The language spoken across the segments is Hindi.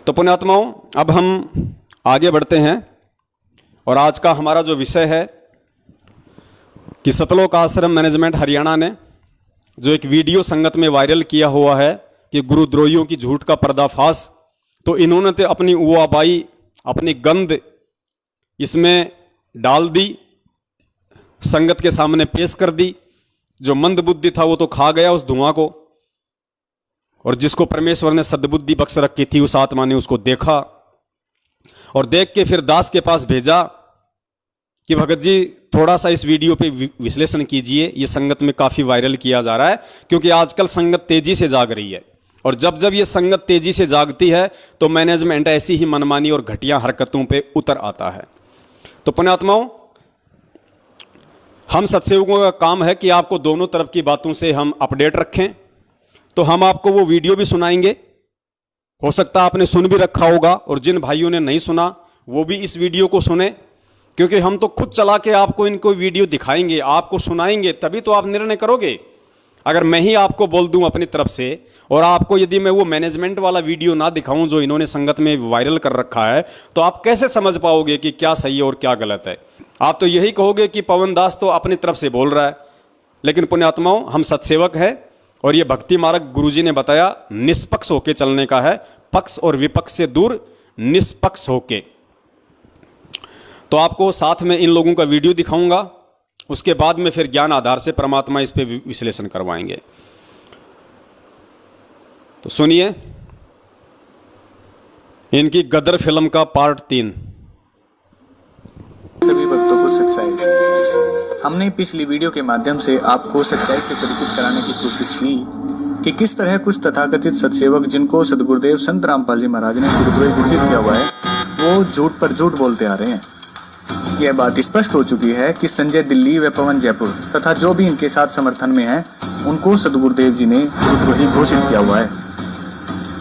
तो पुण्यात्माओं, अब हम आगे बढ़ते हैं और आज का हमारा जो विषय है कि सतलोक आश्रम मैनेजमेंट हरियाणा ने जो एक वीडियो संगत में वायरल किया हुआ है कि गुरुद्रोहियों की झूठ का पर्दाफाश, तो इन्होंने तो अपनी उआबाई, अपनी गंद इसमें डाल दी, संगत के सामने पेश कर दी। जो मंद बुद्धि था वो तो खा गया उस धुआं को, और जिसको परमेश्वर ने सद्बुद्धि बख्श रखी थी उस आत्मा ने उसको देखा और देख के फिर दास के पास भेजा कि भगत जी थोड़ा सा इस वीडियो पे विश्लेषण कीजिए, ये संगत में काफी वायरल किया जा रहा है, क्योंकि आजकल संगत तेजी से जाग रही है और जब जब ये संगत तेजी से जागती है तो मैनेजमेंट ऐसी ही मनमानी और घटिया हरकतों पे उतर आता है। तो पुण्यात्माओं, हम सत्सेवकों का काम है कि आपको दोनों तरफ की बातों से हम अपडेट रखें। तो हम आपको वो वीडियो भी सुनाएंगे, हो सकता है आपने सुन भी रखा होगा, और जिन भाइयों ने नहीं सुना वो भी इस वीडियो को सुने, क्योंकि हम तो खुद चला के आपको इनको वीडियो दिखाएंगे, आपको सुनाएंगे, तभी तो आप निर्णय करोगे। अगर मैं ही आपको बोल दूं अपनी तरफ से और आपको यदि मैं वो मैनेजमेंट वाला वीडियो ना दिखाऊं जो इन्होंने संगत में वायरल कर रखा है, तो आप कैसे समझ पाओगे कि क्या सही है और क्या गलत है? आप तो यही कहोगे कि पवन दास तो अपनी तरफ से बोल रहा है। लेकिन पुण्यात्माओं, हम सत्सेवक हैं और ये भक्ति मार्ग गुरुजी ने बताया निष्पक्ष होके चलने का है, पक्ष और विपक्ष से दूर निष्पक्ष होके। तो आपको साथ में इन लोगों का वीडियो दिखाऊंगा, उसके बाद में फिर ज्ञान आधार से परमात्मा इस पे विश्लेषण करवाएंगे। तो सुनिए इनकी गदर फिल्म का पार्ट 3। सभी भक्तों को सच्चाई। हमने पिछली वीडियो के माध्यम से आपको सच्चाई से परिचित कराने की कोशिश की कि किस तरह कुछ तथाकथित सत्सेवक जिनको सदगुरुदेव संत रामपाल जी महाराज ने गुरुद्रोही घोषित किया हुआ है, वो झूठ पर झूठ बोलते आ रहे हैं। यह बात स्पष्ट हो चुकी है कि संजय दिल्ली व पवन जयपुर तथा जो भी इनके साथ समर्थन में है, उनको सदगुरुदेव जी ने गुरुद्रोही घोषित किया हुआ है।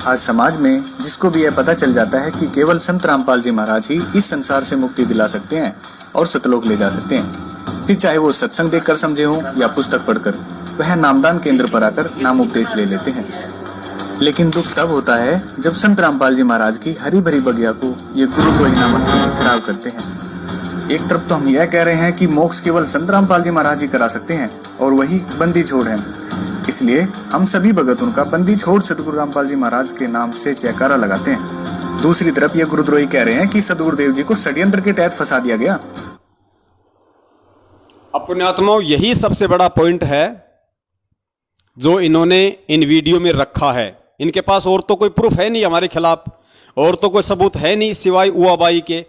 आज समाज में जिसको भी यह पता चल जाता है कि केवल संत रामपाल जी महाराज ही इस संसार से मुक्ति दिला सकते हैं और सतलोक ले जा सकते हैं, फिर चाहे वो सत्संग देखकर समझे हों या पुस्तक पढ़कर, वह नामदान केंद्र पर आकर नाम उपदेश ले लेते हैं। लेकिन दुख तब होता है जब संत रामपाल जी महाराज की हरी भरी बगिया को ये गुरुद्रोही नामक खराब करते हैं। एक तरफ तो हम यह कह रहे हैं कि मोक्ष केवल संत रामपाल जी महाराज ही करा सकते हैं और वही बंदी छोड़ है, इसलिए हम सभी भगत उनका बंदी छोड़ सदगुरु रामपाल जी महाराज के नाम से जयकारा लगाते हैं। दूसरी तरफ ये गुरुद्रोही कह रहे हैं कि सदगुरुदेव जी को षड्यंत्र के तहत फंसा दिया गया। अब पुण्यात्माओं, यही सबसे बड़ा पॉइंट है जो इन्होंने इन वीडियो में रखा है। इनके पास और तो कोई प्रूफ है नहीं हमारे खिलाफ, और तो कोई सबूत है नहीं सिवाय उआबाई के।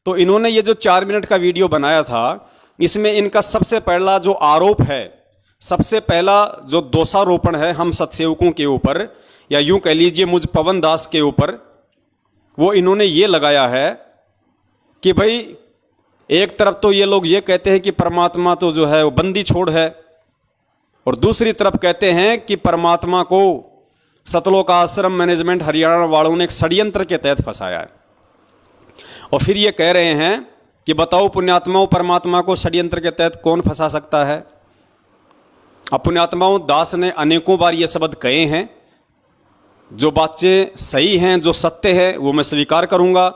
तो इन्होंने ये जो 4 मिनट का वीडियो बनाया था, इसमें इनका सबसे पहला जो आरोप है, सबसे पहला जो दोषारोपण है हम सत्सेवकों के ऊपर, या यूं कह लीजिए मुझ पवन दास के ऊपर, वो इन्होंने ये लगाया है कि भाई एक तरफ तो ये लोग ये कहते हैं कि परमात्मा तो जो है वो बंदी छोड़ है, और दूसरी तरफ कहते हैं कि परमात्मा को सतलोक आश्रम मैनेजमेंट हरियाणा वालों ने एक षड्यंत्र के तहत फंसाया है। और फिर ये कह रहे हैं कि बताओ पुण्यात्माओं, परमात्मा को षड्यंत्र के तहत कौन फंसा सकता है? अब पुण्यात्माओं, दास ने अनेकों बार ये शब्द कहे हैं। जो बातें सही हैं, जो सत्य है, वो मैं स्वीकार करूंगा।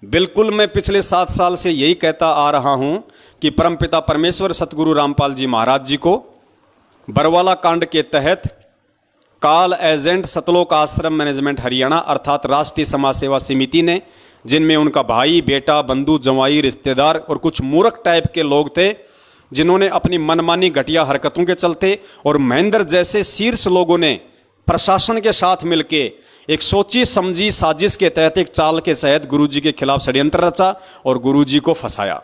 बिल्कुल मैं पिछले 7 साल से यही कहता आ रहा हूं कि परमपिता परमेश्वर सतगुरु रामपाल जी महाराज जी को बरवाला कांड के तहत काल एजेंट सतलोक आश्रम मैनेजमेंट हरियाणा अर्थात राष्ट्रीय समाज सेवा समिति ने, जिनमें उनका भाई, बेटा, बंधु, जवाई, रिश्तेदार और कुछ मूर्ख टाइप के लोग थे, जिन्होंने अपनी मनमानी घटिया हरकतों के चलते और महेंद्र जैसे शीर्ष लोगों ने प्रशासन के साथ मिलके एक सोची समझी साजिश के तहत एक चाल के तहत गुरुजी के खिलाफ षड्यंत्र रचा और गुरुजी को फंसाया।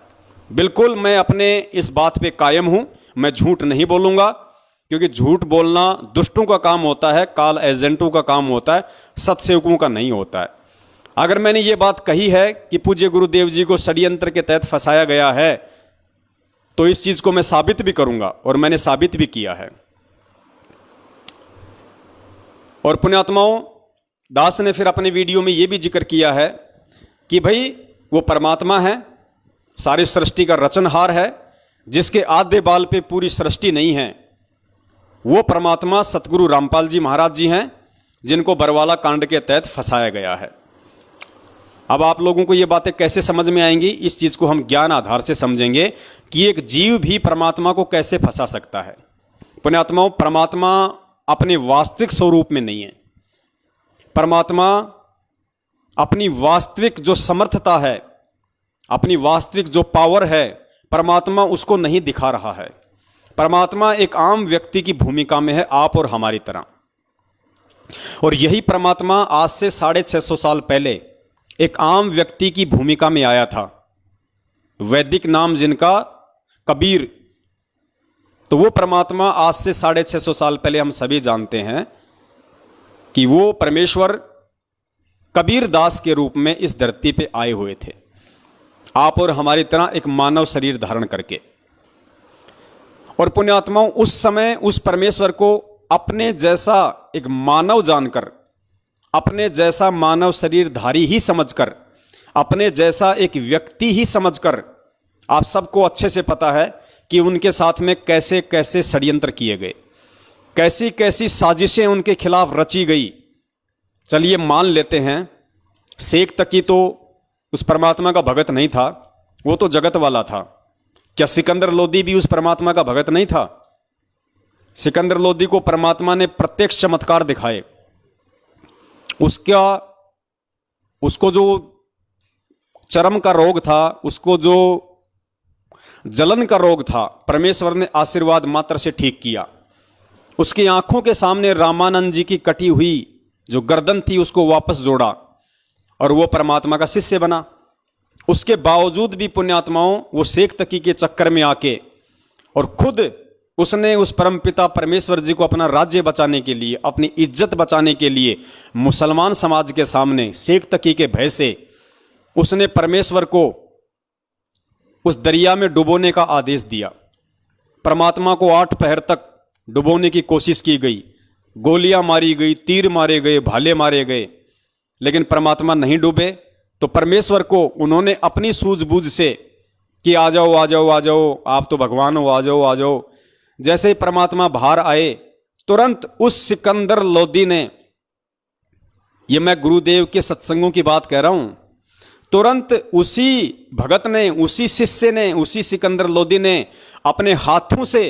बिल्कुल मैं अपने इस बात पे कायम हूं, मैं झूठ नहीं बोलूंगा, क्योंकि झूठ बोलना दुष्टों का काम होता है, काल एजेंटों का काम होता है, सत्सेवकों का नहीं होता है। अगर मैंने ये बात कही है कि पूज्य गुरुदेव जी को षड्यंत्र के तहत फंसाया गया है, तो इस चीज को मैं साबित भी करूंगा और मैंने साबित भी किया है। और पुण्यात्माओं, दास ने फिर अपने वीडियो में यह भी जिक्र किया है कि भाई वो परमात्मा है, सारी सृष्टि का रचनहार है, जिसके आधे बाल पे पूरी सृष्टि नहीं है। वो परमात्मा सतगुरु रामपाल जी महाराज जी हैं, जिनको बरवाला कांड के तहत फंसाया गया है। अब आप लोगों को ये बातें कैसे समझ में आएंगी, इस चीज को हम ज्ञान आधार से समझेंगे कि एक जीव भी परमात्मा को कैसे फंसा सकता है। पुण्यात्माओं, परमात्मा अपने वास्तविक स्वरूप में नहीं है। परमात्मा अपनी वास्तविक जो समर्थता है, अपनी वास्तविक जो पावर है, परमात्मा उसको नहीं दिखा रहा है। परमात्मा एक आम व्यक्ति की भूमिका में है, आप और हमारी तरह। और यही परमात्मा आज से 650 साल पहले एक आम व्यक्ति की भूमिका में आया था, वैदिक नाम जिनका कबीर। तो वो परमात्मा आज से 650 साल पहले हम सभी जानते हैं कि वो परमेश्वर कबीर दास के रूप में इस धरती पे आए हुए थे, आप और हमारी तरह एक मानव शरीर धारण करके। और पुण्यात्माओं, उस समय उस परमेश्वर को अपने जैसा एक मानव जानकर, अपने जैसा मानव शरीरधारी ही समझकर, अपने जैसा एक व्यक्ति ही समझकर, आप सबको अच्छे से पता है कि उनके साथ में कैसे कैसे षड्यंत्र किए गए, कैसी कैसी साजिशें उनके खिलाफ रची गई। चलिए मान लेते हैं, शेख तकी तो उस परमात्मा का भगत नहीं था, वो तो जगत वाला था। क्या सिकंदर लोदी भी उस परमात्मा का भगत नहीं था? सिकंदर लोदी को परमात्मा ने प्रत्यक्ष चमत्कार दिखाए। उसको जो चर्म का रोग था, उसको जो जलन का रोग था, परमेश्वर ने आशीर्वाद मात्र से ठीक किया। उसकी आंखों के सामने रामानंद जी की कटी हुई जो गर्दन थी उसको वापस जोड़ा और वो परमात्मा का शिष्य बना। उसके बावजूद भी पुण्यात्माओं, वो शेख तकी के चक्कर में आके और खुद उसने उस परमपिता परमेश्वर जी को अपना राज्य बचाने के लिए, अपनी इज्जत बचाने के लिए, मुसलमान समाज के सामने शेख तकी के भय से उसने परमेश्वर को उस दरिया में डुबोने का आदेश दिया। परमात्मा को 8 पहर तक डुबोने की कोशिश की गई, गोलियां मारी गई, तीर मारे गए, भाले मारे गए, लेकिन परमात्मा नहीं डूबे। तो परमेश्वर को उन्होंने अपनी सूझबूझ से कि आ जाओ आ जाओ आ जाओ, आप तो भगवान हो, आ जाओ आ जाओ। जैसे ही परमात्मा बाहर आए, तुरंत उस सिकंदर लोदी ने, ये मैं गुरुदेव के सत्संगों की बात कह रहा हूं, तुरंत उसी भगत ने, उसी शिष्य ने, उसी सिकंदर लोदी ने अपने हाथों से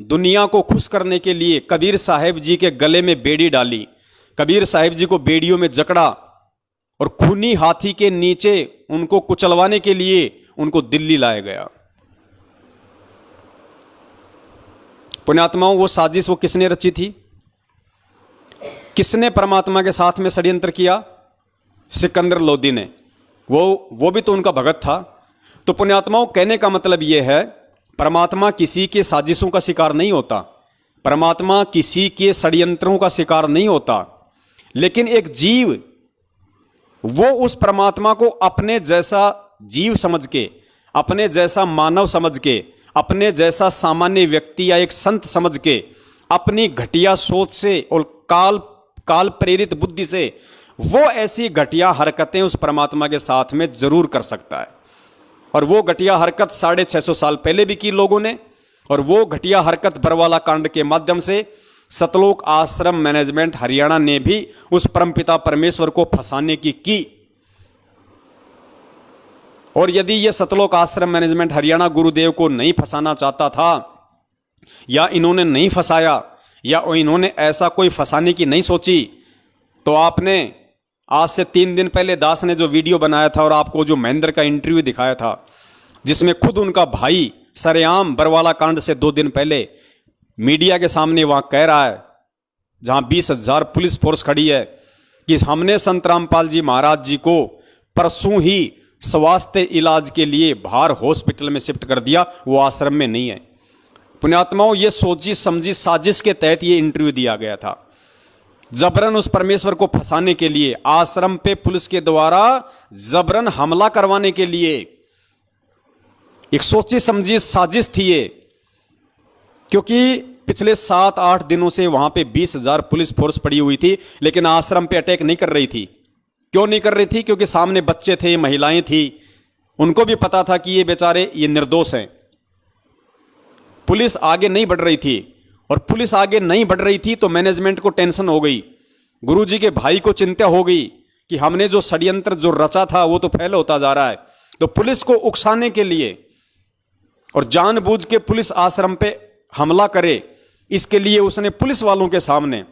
दुनिया को खुश करने के लिए कबीर साहिब जी के गले में बेड़ी डाली, कबीर साहिब जी को बेड़ियों में जकड़ा और खूनी हाथी के नीचे उनको कुचलवाने के लिए उनको दिल्ली लाया गया। पुण्यात्माओं, वो साजिश वो किसने रची थी? किसने परमात्मा के साथ में षड्यंत्र किया? सिकंदर लोदी ने। वो भी तो उनका भगत था। तो पुण्यात्माओं, कहने का मतलब यह है, परमात्मा किसी के साजिशों का शिकार नहीं होता, परमात्मा किसी के षड्यंत्रों का शिकार नहीं होता, लेकिन एक जीव वो उस परमात्मा को अपने जैसा जीव समझ के, अपने जैसा मानव समझ के, अपने जैसा सामान्य व्यक्ति या एक संत समझ के, अपनी घटिया सोच से और काल प्रेरित बुद्धि से वो ऐसी घटिया हरकतें उस परमात्मा के साथ में जरूर कर सकता है। और वो घटिया हरकत 650 साल पहले भी की लोगों ने, और वो घटिया हरकत बरवाला कांड के माध्यम से सतलोक आश्रम मैनेजमेंट हरियाणा ने भी उस परमपिता परमेश्वर को फंसाने की। और यदि यह सतलोक आश्रम मैनेजमेंट हरियाणा गुरुदेव को नहीं फंसाना चाहता था, या इन्होंने नहीं फंसाया, या इन्होंने ऐसा कोई फंसाने की नहीं सोची, तो आपने आज से 3 दिन पहले दास ने जो वीडियो बनाया था और आपको जो महेंद्र का इंटरव्यू दिखाया था, जिसमें खुद उनका भाई सरेआम बरवाला कांड से 2 दिन पहले मीडिया के सामने वहां कह रहा है, जहां 20,000 पुलिस फोर्स खड़ी है, कि हमने संत रामपाल जी महाराज जी को परसों ही स्वास्थ्य इलाज के लिए बाहर हॉस्पिटल में शिफ्ट कर दिया, वो आश्रम में नहीं है। पुण्यात्माओं, ये सोची समझी साजिश के तहत ये इंटरव्यू दिया गया था, जबरन उस परमेश्वर को फंसाने के लिए, आश्रम पे पुलिस के द्वारा जबरन हमला करवाने के लिए एक सोची समझी साजिश थी ये। क्योंकि पिछले 7-8 दिनों से वहां पे 20,000 पुलिस फोर्स पड़ी हुई थी, लेकिन आश्रम पे अटैक नहीं कर रही थी। क्यों नहीं कर रही थी? क्योंकि सामने बच्चे थे, महिलाएं थी, उनको भी पता था कि ये बेचारे ये निर्दोष हैं। पुलिस आगे नहीं बढ़ रही थी, और पुलिस आगे नहीं बढ़ रही थी तो मैनेजमेंट को टेंशन हो गई, गुरुजी के भाई को चिंता हो गई कि हमने जो षड्यंत्र जो रचा था वो तो फैल होता जा रहा है। तो पुलिस को उकसाने के लिए और जानबूझ के पुलिस आश्रम पे हमला करे, इसके लिए उसने पुलिस वालों के सामने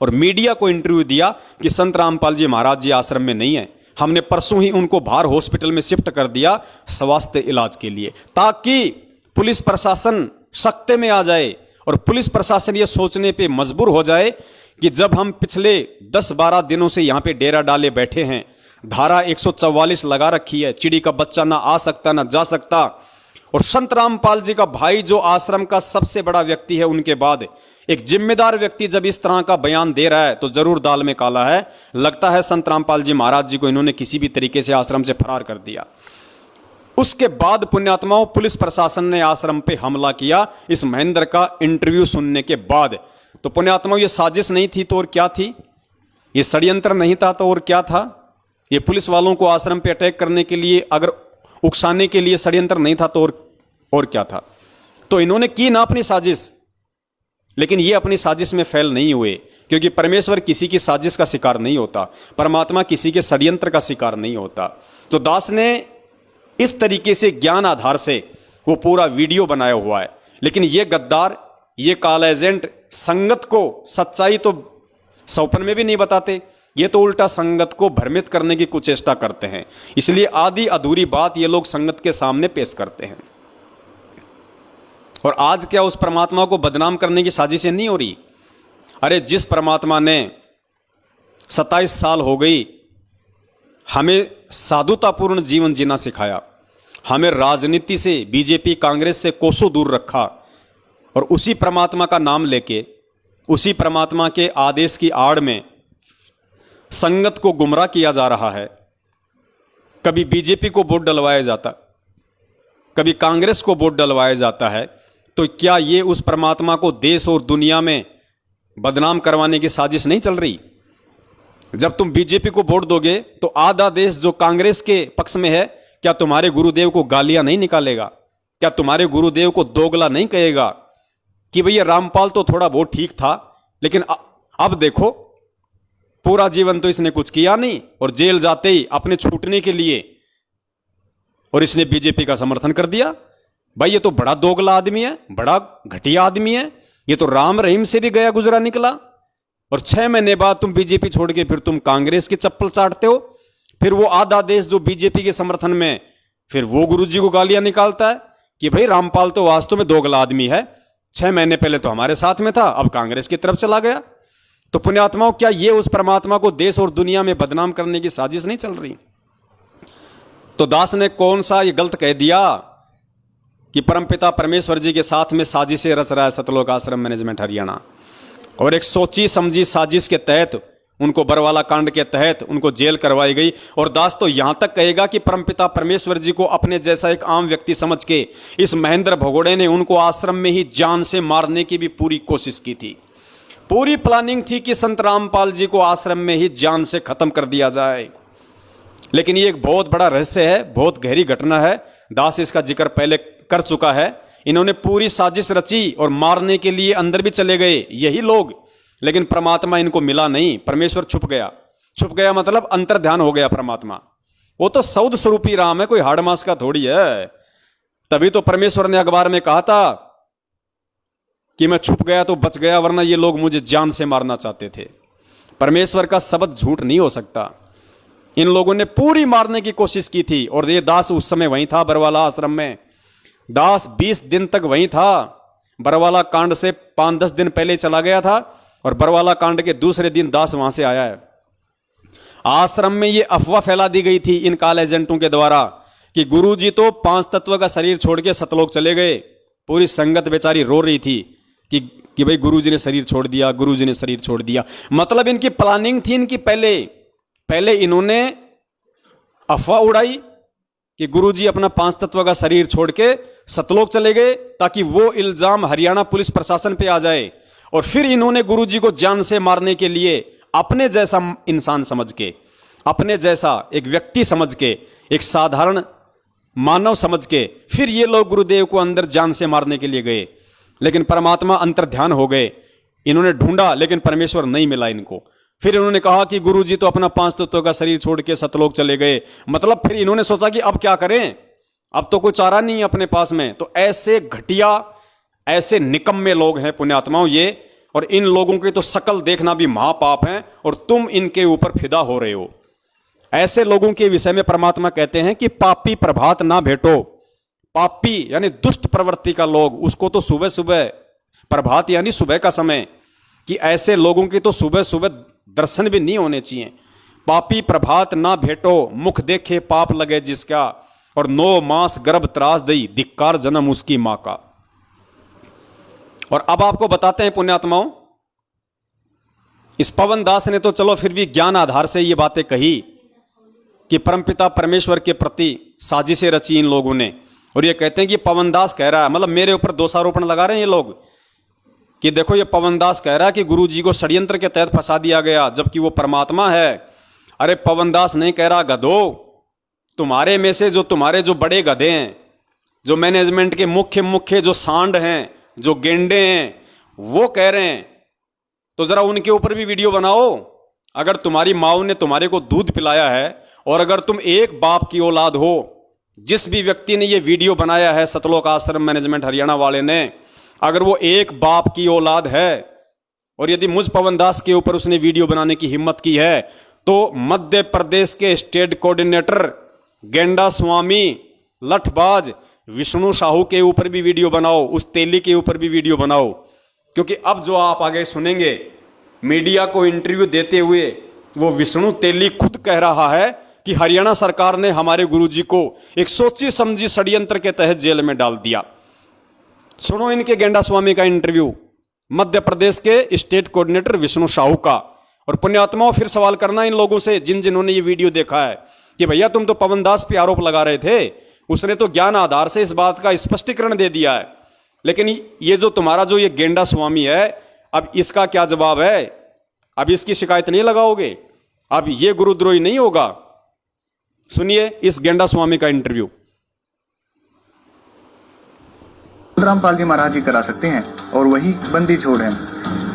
और मीडिया को इंटरव्यू दिया कि संत रामपाल जी महाराज जी आश्रम में नहीं है, हमने परसों ही उनको बाहर हॉस्पिटल में शिफ्ट कर दिया स्वास्थ्य इलाज के लिए, ताकि पुलिस प्रशासन सख्ते में आ जाए और पुलिस प्रशासन ये सोचने पे मजबूर हो जाए कि जब हम पिछले 10-12 दिनों से यहां पे डेरा डाले बैठे हैं, धारा 144 लगा रखी है, चिड़ी का बच्चा ना आ सकता ना जा सकता, और संत रामपाल जी का भाई जो आश्रम का सबसे बड़ा व्यक्ति है, उनके बाद एक जिम्मेदार व्यक्ति जब इस तरह का बयान दे रहा है तो जरूर दाल में काला है। लगता है संत रामपाल जी महाराज जी को इन्होंने किसी भी तरीके से आश्रम से फरार कर दिया। उसके बाद पुण्यात्माओं, पुलिस प्रशासन ने आश्रम पे हमला किया इस महेंद्र का इंटरव्यू सुनने के बाद। तो पुण्यात्माओं, ये साजिश नहीं थी तो और क्या थी? ये षड्यंत्र नहीं था तो और क्या था? ये पुलिस वालों को आश्रम पे अटैक करने के लिए, अगर उकसाने के लिए षड्यंत्र नहीं था तो और क्या था? तो इन्होंने की ना अपनी साजिश, लेकिन ये अपनी साजिश में फेल नहीं हुए, क्योंकि परमेश्वर किसी की साजिश का शिकार नहीं होता, परमात्मा किसी के षड्यंत्र का शिकार नहीं होता। तो दास ने इस तरीके से ज्ञान आधार से वो पूरा वीडियो बनाया हुआ है। लेकिन ये गद्दार, ये काला एजेंट संगत को सच्चाई तो सौपन में भी नहीं बताते, ये तो उल्टा संगत को भ्रमित करने की कुचेष्टा करते हैं। इसलिए आधी अधूरी बात ये लोग संगत के सामने पेश करते हैं। और आज क्या उस परमात्मा को बदनाम करने की साजिशें नहीं हो रही? अरे जिस परमात्मा ने 27 साल हो गई हमें साधुतापूर्ण जीवन जीना सिखाया, हमें राजनीति से, बीजेपी कांग्रेस से कोसों दूर रखा, और उसी परमात्मा का नाम लेके, उसी परमात्मा के आदेश की आड़ में संगत को गुमराह किया जा रहा है। कभी बीजेपी को वोट डलवाया जाता, कभी कांग्रेस को वोट डलवाया जाता है। तो क्या ये उस परमात्मा को देश और दुनिया में बदनाम करवाने की साजिश नहीं चल रही? जब तुम बीजेपी को वोट दोगे तो आधा देश जो कांग्रेस के पक्ष में है, क्या तुम्हारे गुरुदेव को गालियां नहीं निकालेगा? क्या तुम्हारे गुरुदेव को दोगला नहीं कहेगा कि भैया रामपाल तो थोड़ा बहुत ठीक था, लेकिन अब देखो पूरा जीवन तो इसने कुछ किया नहीं, और जेल जाते ही अपने छूटने के लिए और इसने बीजेपी का समर्थन कर दिया। भाई ये तो बड़ा दोगला आदमी है, बड़ा घटिया आदमी है, ये तो राम रहीम से भी गया गुजरा निकला। और 6 महीने बाद तुम बीजेपी छोड़ के फिर तुम कांग्रेस की चप्पल चाटते हो। फिर वो आधा देश जो बीजेपी के समर्थन में, फिर वो गुरुजी को गालियां निकालता है कि भाई रामपाल तो वास्तव में दोगला आदमी है, 6 महीने पहले तो हमारे साथ में था, अब कांग्रेस की तरफ चला गया। तो पुण्यात्माओं, क्या ये उस परमात्मा को देश और दुनिया में बदनाम करने की साजिश नहीं चल रही? तो दास ने कौन सा ये गलत कह दिया कि परमपिता परमेश्वर जी के साथ में साजिशें रच रहा है सतलोक आश्रम मैनेजमेंट हरियाणा, और एक सोची समझी साजिश के तहत उनको बरवाला कांड के तहत उनको जेल करवाई गई। और दास तो यहां तक कहेगा कि परमपिता परमेश्वर जी को अपने जैसा एक आम व्यक्ति समझ के इस महेंद्र भगोड़े ने उनको आश्रम में ही जान से मारने की भी पूरी कोशिश की थी। पूरी प्लानिंग थी कि संत रामपाल जी को आश्रम में ही जान से खत्म कर दिया जाए। लेकिन ये एक बहुत बड़ा रहस्य है, बहुत गहरी घटना है। दास इसका जिक्र पहले कर चुका है। इन्होंने पूरी साजिश रची और मारने के लिए अंदर भी चले गए यही लोग, लेकिन परमात्मा इनको मिला नहीं। परमेश्वर छुप गया। छुप गया मतलब अंतर ध्यान हो गया परमात्मा। वो तो सौद स्वरूपी राम है, कोई हाड़ मास का थोड़ी है। तभी तो परमेश्वर ने अखबार में कहा था कि मैं छुप गया तो बच गया, वरना ये लोग मुझे जान से मारना चाहते थे। परमेश्वर का शब्द झूठ नहीं हो सकता। इन लोगों ने पूरी मारने की कोशिश की थी। और ये दास उस समय वहीं था बरवाला आश्रम में। दास 20 दिन तक वहीं था। बरवाला कांड से 5-10 दिन पहले चला गया था, और बरवाला कांड के दूसरे दिन दास वहां से आया है। आश्रम में ये अफवाह फैला दी गई थी इन काल एजेंटों के द्वारा कि गुरुजी तो 5 तत्व का शरीर छोड़ के सतलोक चले गए। पूरी संगत बेचारी रो रही थी कि भाई गुरुजी ने शरीर छोड़ दिया, गुरुजी ने शरीर छोड़ दिया। मतलब इनकी प्लानिंग थी, इनकी पहले इन्होंने अफवाह उड़ाई कि गुरुजी अपना 5 तत्व का शरीर छोड़ के सतलोक चले गए, ताकि वो इल्जाम हरियाणा पुलिस प्रशासन पे आ जाए। और फिर इन्होंने गुरुजी को जान से मारने के लिए अपने जैसा इंसान समझ के, अपने जैसा एक व्यक्ति समझ के, एक साधारण मानव समझ के, फिर ये लोग गुरुदेव को अंदर जान से मारने के लिए गए। लेकिन परमात्मा अंतर ध्यान हो गए। इन्होंने ढूंढा लेकिन परमेश्वर नहीं मिला इनको। फिर इन्होंने कहा कि गुरुजी तो अपना 5 तत्वों का शरीर छोड़ के सतलोक चले गए। मतलब फिर इन्होंने सोचा कि अब क्या करें, अब तो कोई चारा नहीं है अपने पास में। तो ऐसे घटिया, ऐसे निकम्मे लोग हैं पुण्यात्माओं ये, और इन लोगों की तो शकल देखना भी महापाप है, और तुम इनके ऊपर फिदा हो रहे हो। ऐसे लोगों के विषय में परमात्मा कहते हैं कि पापी प्रभात ना भेटो। पापी यानी दुष्ट प्रवृत्ति का लोग, उसको तो सुबह सुबह, प्रभात यानी सुबह का समय, कि ऐसे लोगों की तो सुबह सुबह दर्शन भी नहीं होने चाहिए। पापी प्रभात ना भेटो, मुख देखे पाप लगे जिसका, और 9 मास गर्भ त्रास दई, धिक्कार जन्म उसकी मां का। और अब आपको बताते हैं पुण्यात्माओं, इस पवन दास ने तो चलो फिर भी ज्ञान आधार से ये बातें कही कि परमपिता परमेश्वर के प्रति साजिशें रची इन लोगों ने। और ये कहते हैं कि पवन दास कह रहा है, मतलब मेरे ऊपर दोषारोपण लगा रहे हैं ये लोग कि देखो ये पवन दास कह रहा है कि गुरु जी को षड्यंत्र के तहत फंसा दिया गया, जबकि वो परमात्मा है। अरे पवन दास नहीं कह रहा, गधो, तुम्हारे में से जो तुम्हारे जो बड़े गधे हैं, जो मैनेजमेंट के मुख्य जो सांड हैं, जो गेंडे हैं, वो कह रहे हैं। तो जरा उनके ऊपर भी वीडियो बनाओ। अगर तुम्हारी माँ ने तुम्हारे को दूध पिलाया है, और अगर तुम एक बाप की औलाद हो, जिस भी व्यक्ति ने ये वीडियो बनाया है सतलोक आश्रम मैनेजमेंट हरियाणा वाले ने, अगर वो एक बाप की औलाद है, और यदि मुझ पवन दास के ऊपर उसने वीडियो बनाने की हिम्मत की है, तो मध्य प्रदेश के स्टेट कोऑर्डिनेटर गेंडा स्वामी लठबाज विष्णु साहू के ऊपर भी वीडियो बनाओ, उस तेली के ऊपर भी वीडियो बनाओ। क्योंकि अब जो आप आगे सुनेंगे, मीडिया को इंटरव्यू देते हुए वो विष्णु तेली खुद कह रहा है कि हरियाणा सरकार ने हमारे गुरुजी को एक सोची समझी षड्यंत्र के तहत जेल में डाल दिया। सुनो इनके गेंडा स्वामी का इंटरव्यू, मध्य प्रदेश के स्टेट कोऑर्डिनेटर विष्णु साहू का। और पुण्यात्माओं फिर सवाल करना इन लोगों से जिन्होंने ये वीडियो देखा है कि भैया तुम तो पवन दास पे आरोप लगा रहे थे, उसने तो ज्ञान आधार से इस बात का स्पष्टीकरण दे दिया है, लेकिन ये जो तुम्हारा जो ये गेंडा स्वामी है, अब इसका क्या जवाब है? अब इसकी शिकायत नहीं लगाओगे? अब ये गुरुद्रोही नहीं होगा? सुनिए इस गेंडा स्वामी का इंटरव्यू। रामपाल जी महाराज ही करा सकते हैं, और वही बंदी छोड़ है।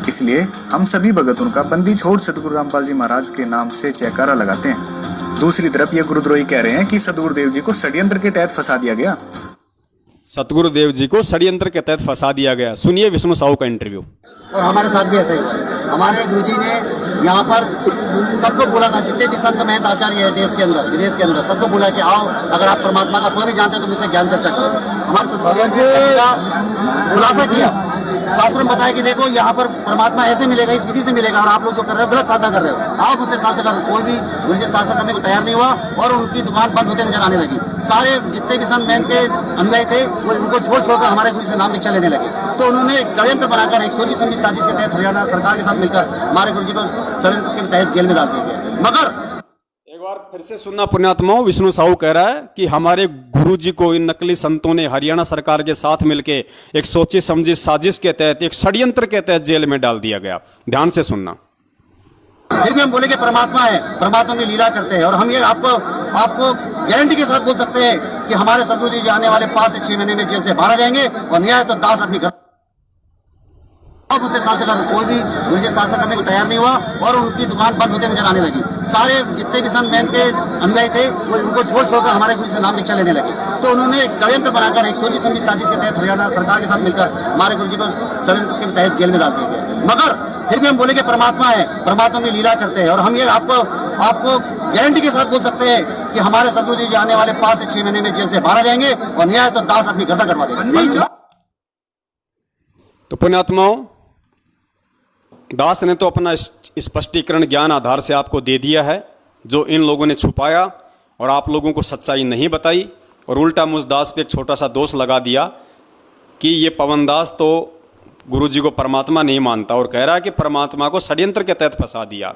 इसलिए हम सभी भगत उनका बंदी छोड़ सदगुरु रामपाल जी महाराज के नाम से जयकारा लगाते हैं। दूसरी तरफ ये गुरुद्रोही कह रहे हैं कि सदगुरुदेव जी को षड्यंत्र के तहत फंसा दिया गया। सतगुरुदेव जी को षड्यंत्र के तहत फंसा दिया गया। सुनिए विष्णु साहू का इंटरव्यू। और हमारे साथ भी ऐसा ही हुआ है। हमारे गुरुजी ने यहाँ पर सबको बोला था, जितने भी संत महंत आचार्य है देश के अंदर विदेश के अंदर, सबको बोला कि आओ, अगर आप परमात्मा का कोई भी जानते हो तो मुझसे ज्ञान चर्चा करो। हमारे साथ भगवान का खुलासा किया, शास्त्र में बताया कि देखो यहाँ पर परमात्मा ऐसे मिलेगा, इस विधि से मिलेगा, और आप लोग जो कर रहे हो गलत साधना कर रहे हो, आप मुझसे शास्त्र करो। कोई भी गुरुजी शास्त्र करने को तैयार नहीं हुआ, और उनकी दुकान बंद होते नजर आने लगी। सारे जितने भी संत महंत के अनुयायी थे वो उनको छोड़ हमारे गुरु से नाम दीक्षा लेने लगे। तो उन्होंने एक षड्यंत्र बनाकर, एक सोची समझी साजिश के तहत हरियाणा सरकार के साथ मिलकर हमारे गुरुजी को षड्यंत्र के तहत जेल में डाल दिया गया। मगर एक बार फिर से सुनना पुण्यात्माओं, विष्णु साहू कह रहा है कि हमारे गुरुजी को इन नकली संतों ने हरियाणा सरकार के साथ मिलकर एक सोची समझी साजिश के तहत, एक षड्यंत्र के तहत जेल में डाल दिया गया। ध्यान से सुनना। फिर भी हम बोले कि परमात्मा है, परमात्मा में लीला करते हैं, और हम ये आपको गारंटी के साथ बोल सकते हैं कि हमारे सदगुरु जी आने वाले 5 से 6 महीने में जेल से बाहर आ जाएंगे, और न्याय तो दास अपनी घर मुझसे शासन कर। कोई भी गुरुजी शासन करने को तैयार नहीं हुआ, और उनकी दुकान बंद होते नजर आने लगी। सारे जितने भी संत महंत के अनुयायी थे वो उनको छोड़ हमारे गुरु से नाम दीक्षा लेने लगे। तो उन्होंने एक षड्यंत्र बनाकर, एक सोची समझी साजिश के तहत हरियाणा सरकार के साथ मिलकर हमारे गुरुजी को षड्यंत्र के तहत जेल में डाल दिया गया। मगर फिर भी हम बोले कि परमात्मा है, परमात्मा में लीला करते हैं, और हम ये आपको गारंटी के साथ बोल सकते हैं कि हमारे सदगुरु जी आने वाले 5 से 6 महीने में जेल से बाहर आ जाएंगे, और न्याय तो दास अपनी गर्दन कटवा देगा। तो पुण्यात्माओं, दास ने तो अपना स्पष्टीकरण ज्ञान आधार से आपको दे दिया है, जो इन लोगों ने छुपाया और आप लोगों को सच्चाई नहीं बताई, और उल्टा मुझ दास पे एक छोटा सा दोष लगा दिया कि ये पवन दास तो गुरुजी को परमात्मा नहीं मानता, और कह रहा है कि परमात्मा को षड्यंत्र के तहत फंसा दिया।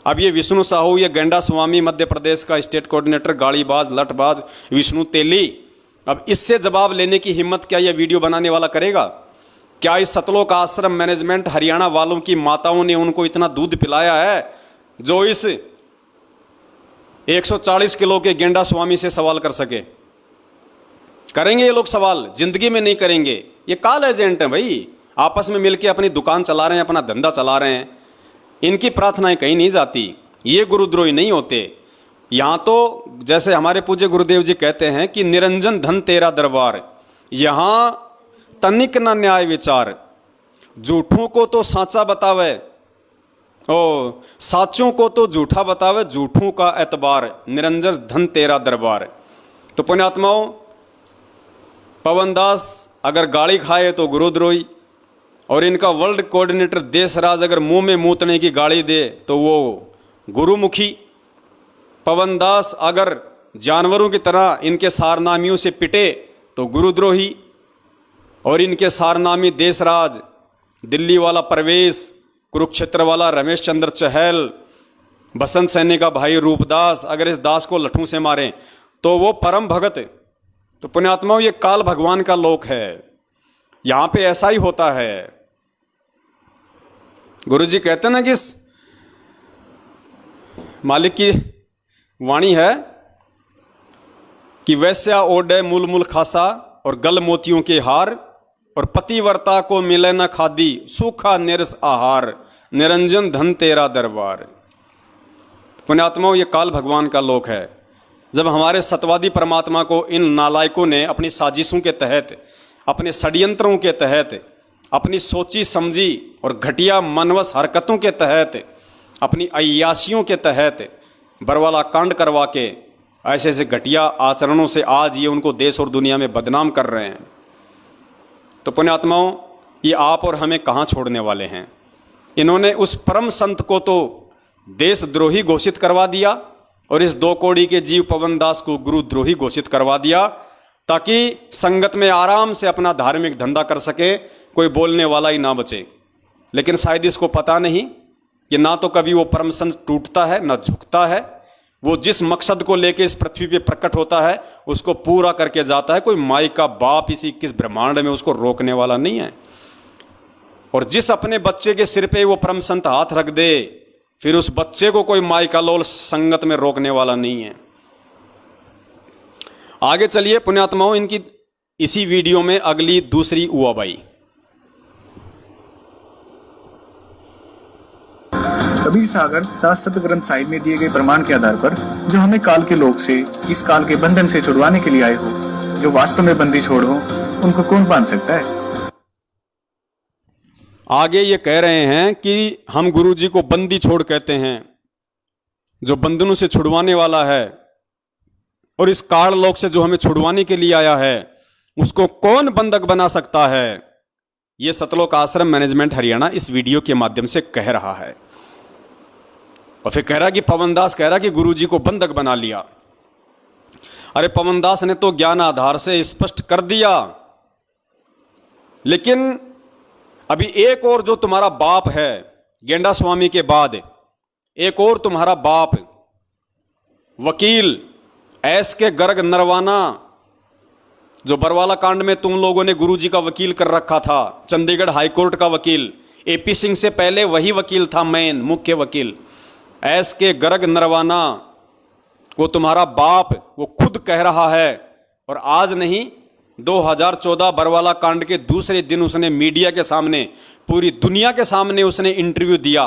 अब ये विष्णु साहू, ये गेंडा स्वामी मध्य प्रदेश का स्टेट कोऑर्डिनेटर, गाड़ीबाज लठबाज विष्णु तेली, अब इससे जवाब लेने की हिम्मत क्या यह वीडियो बनाने वाला करेगा? क्या इस सतलोक आश्रम मैनेजमेंट हरियाणा वालों की माताओं ने उनको इतना दूध पिलाया है जो इस 140 किलो के गेंडा स्वामी से सवाल कर सके? करेंगे ये लोग सवाल? जिंदगी में नहीं करेंगे। ये कॉल एजेंट है भाई, आपस में मिलके अपनी दुकान चला रहे हैं, अपना धंधा चला रहे हैं। इनकी प्रार्थनाएं कहीं नहीं जाती, ये गुरुद्रोही नहीं होते। यहाँ तो जैसे हमारे पूज्य गुरुदेव जी कहते हैं कि निरंजन धन तेरा दरबार, यहाँ तनिक न न्याय विचार, झूठों को तो साचा बतावे ओ साचों को तो झूठा बतावे, झूठों का एतबार, निरंजन धन तेरा दरबार। तो पुण्यात्माओं, पवन दास अगर गाली खाए तो गुरुद्रोही, और इनका वर्ल्ड कोऑर्डिनेटर देशराज अगर मुंह में मूतने की गाली दे तो वो गुरुमुखी। पवन दास अगर जानवरों की तरह इनके सारनामियों से पिटे तो गुरुद्रोही, और इनके सारनामी देशराज, दिल्ली वाला परवेश, कुरुक्षेत्र वाला रमेश चंद्र चहल, बसंत सैनी का भाई रूपदास, अगर इस दास को लठों से मारें तो वो परम भगत। तो पुण्यात्माओं, ये काल भगवान का लोक है, यहां पे ऐसा ही होता है। गुरु जी कहते हैं ना कि मालिक की वाणी है कि वैश्या ओडे मूल मूल खासा और गल मोतियों के हार, और पतिव्रता को मिले न खादी सूखा निरस आहार, निरंजन धन तेरा दरबार। पुण्यात्माओं, ये काल भगवान का लोक है। जब हमारे सतवादी परमात्मा को इन नालायकों ने अपनी साजिशों के तहत, अपने षड्यंत्रों के तहत, अपनी सोची समझी और घटिया मनवस हरकतों के तहत, अपनी अय्यासियों के तहत बरवाला कांड करवा के ऐसे ऐसे घटिया आचरणों से आज ये उनको देश और दुनिया में बदनाम कर रहे हैं। तो पुण्यात्माओं, ये आप और हमें कहाँ छोड़ने वाले हैं। इन्होंने उस परम संत को तो देशद्रोही घोषित करवा दिया, और इस दो कौड़ी के जीव पवन दास को गुरुद्रोही घोषित करवा दिया, ताकि संगत में आराम से अपना धार्मिक धंधा कर सके, कोई बोलने वाला ही ना बचे। लेकिन शायद इसको पता नहीं कि ना तो कभी वो परम संत टूटता है ना झुकता है। वो जिस मकसद को लेके इस पृथ्वी पे प्रकट होता है उसको पूरा करके जाता है। कोई माई का बाप इसी किस ब्रह्मांड में उसको रोकने वाला नहीं है। और जिस अपने बच्चे के सिर पे वो परम संत हाथ रख दे, फिर उस बच्चे को कोई माई का लोल संगत में रोकने वाला नहीं है। आगे चलिए पुण्यात्माओं, इनकी इसी वीडियो में अगली दूसरी उआबाई। कबीर सागर दास सत ग्रंथ साहिब में दिए गए प्रमाण के आधार पर जो हमें काल के लोक से, इस काल के बंधन से छुड़वाने के लिए आए हो, जो वास्तव में बंदी छोड़ हो, उनको कौन बांध सकता है। आगे ये कह रहे हैं कि हम गुरु जी को बंदी छोड़ कहते हैं, जो बंधनों से छुड़वाने वाला है, और इस काल लोक से जो हमें छुड़वाने के लिए आया है उसको कौन बंधक बना सकता है। यह सतलोक आश्रम मैनेजमेंट हरियाणा इस वीडियो के माध्यम से कह रहा है। और फिर कह रहा कि पवन दास कह रहा कि गुरु जी को बंधक बना लिया। अरे पवन दास ने तो ज्ञान आधार से स्पष्ट कर दिया, लेकिन अभी एक और जो तुम्हारा बाप है गेंडा स्वामी के बाद, एक और तुम्हारा बाप वकील एस के गर्ग नरवाना, जो बरवाला कांड में तुम लोगों ने गुरुजी का वकील कर रखा था, चंडीगढ़ हाईकोर्ट का वकील, एपी सिंह से पहले वही वकील था, मेन मुख्य वकील एस के गर्ग नरवाना, वो तुम्हारा बाप, वो खुद कह रहा है। और आज नहीं, 2014 बरवाला कांड के दूसरे दिन उसने मीडिया के सामने, पूरी दुनिया के सामने उसने इंटरव्यू दिया।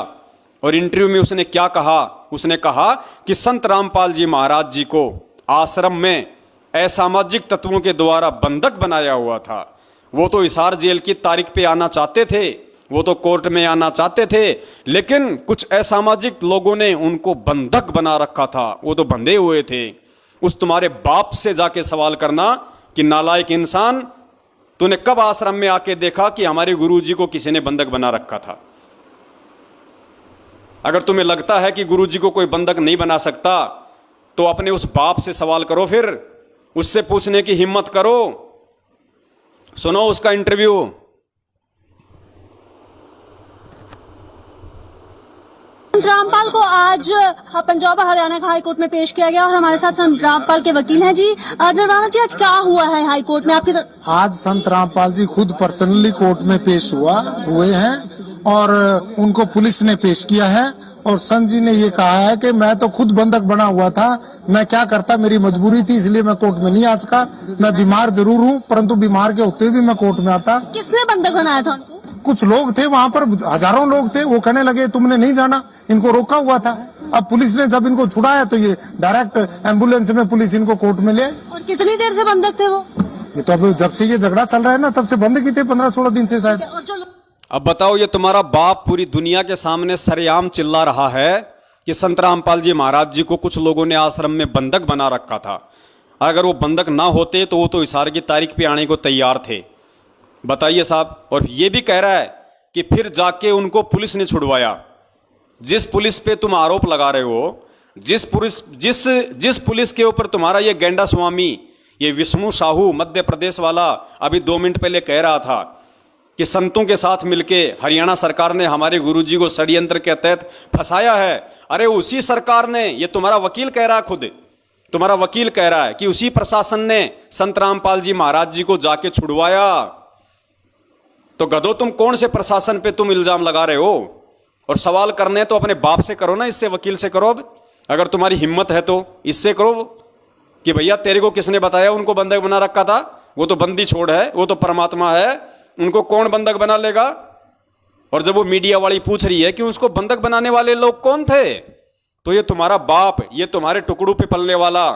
और इंटरव्यू में उसने क्या कहा? उसने कहा कि संत रामपाल जी महाराज जी को आश्रम में असामाजिक तत्वों के द्वारा बंधक बनाया हुआ था। वो तो हिसार जेल की तारीख पे आना चाहते थे, वो तो कोर्ट में आना चाहते थे, लेकिन कुछ असामाजिक लोगों ने उनको बंधक बना रखा था, वो तो बंधे हुए थे। उस तुम्हारे बाप से जाके सवाल करना कि नालायक इंसान, तूने कब आश्रम में आके देखा कि हमारे गुरुजी को किसी ने बंधक बना रखा था? अगर तुम्हें लगता है कि गुरुजी को कोई बंधक नहीं बना सकता, तो अपने उस बाप से सवाल करो, फिर उससे पूछने की हिम्मत करो। सुनो उसका इंटरव्यू। रामपाल को आज पंजाब हरियाणा का हाई कोर्ट में पेश किया गया और हमारे साथ संत रामपाल के वकील हैं। जी नरवाना जी, आज क्या हुआ है हाई कोर्ट में आपकी तरफ? आज संत रामपाल जी खुद पर्सनली कोर्ट में पेश हुए हैं और उनको पुलिस ने पेश किया है। और संत जी ने ये कहा है कि मैं तो खुद बंधक बना हुआ था, मैं क्या करता, मेरी मजबूरी थी, इसलिए मैं कोर्ट में नहीं आ सका। मैं बीमार जरूर हूँ, परंतु बीमार के होते हुए भी मैं कोर्ट में आता। किसने बंधक बनाया था उनको? कुछ लोग थे वहां पर, हजारों लोग थे, वो कहने लगे तुमने नहीं जाना, इनको रोका हुआ था। अब पुलिस ने जब इनको छुड़ाया तो ये डायरेक्ट एम्बुलेंस में पुलिस इनको कोर्ट में ले आई। और कितनी देर से बंधक थे वो? ये तो अब जब से ये झगड़ा चल रहा है ना, तब से बंद की थे, 15-16 दिन से शायद। और जो अब बताओ, ये तुम्हारा बाप पूरी दुनिया के सामने सरेआम चिल्ला रहा है कि संत रामपाल जी महाराज जी को कुछ लोगों ने आश्रम में बंधक बना रखा था। अगर वो बंधक ना होते तो वो तो इशार की तारीख पे आने को तैयार थे। बताइए साहब। और ये भी कह रहा है कि फिर जाके उनको पुलिस ने छुड़वाया। जिस पुलिस पे तुम आरोप लगा रहे हो, जिस पुलिस के ऊपर तुम्हारा ये गेंडा स्वामी, ये विष्णु साहू मध्य प्रदेश वाला अभी 2 मिनट पहले कह रहा था कि संतों के साथ मिलके हरियाणा सरकार ने हमारे गुरुजी को षड्यंत्र के तहत फंसाया है। अरे उसी सरकार ने, ये तुम्हारा वकील कह रहा है, खुद तुम्हारा वकील कह रहा है कि उसी प्रशासन ने संत रामपाल जी महाराज जी को जाके छुड़वाया। तो गधो, तुम कौन से प्रशासन पे तुम इल्जाम लगा रहे हो? और सवाल करने तो अपने बाप से करो ना, इससे वकील से करो। अब अगर तुम्हारी हिम्मत है तो इससे करो कि भैया तेरे को किसने बताया उनको बंधक बना रखा था? वो तो बंदी छोड़ है, वो तो परमात्मा है, उनको कौन बंधक बना लेगा? और जब वो मीडिया वाली पूछ रही है कि उसको बंधक बनाने वाले लोग कौन थे, तो ये तुम्हारा बाप, ये तुम्हारे टुकड़ों पे पलने वाला,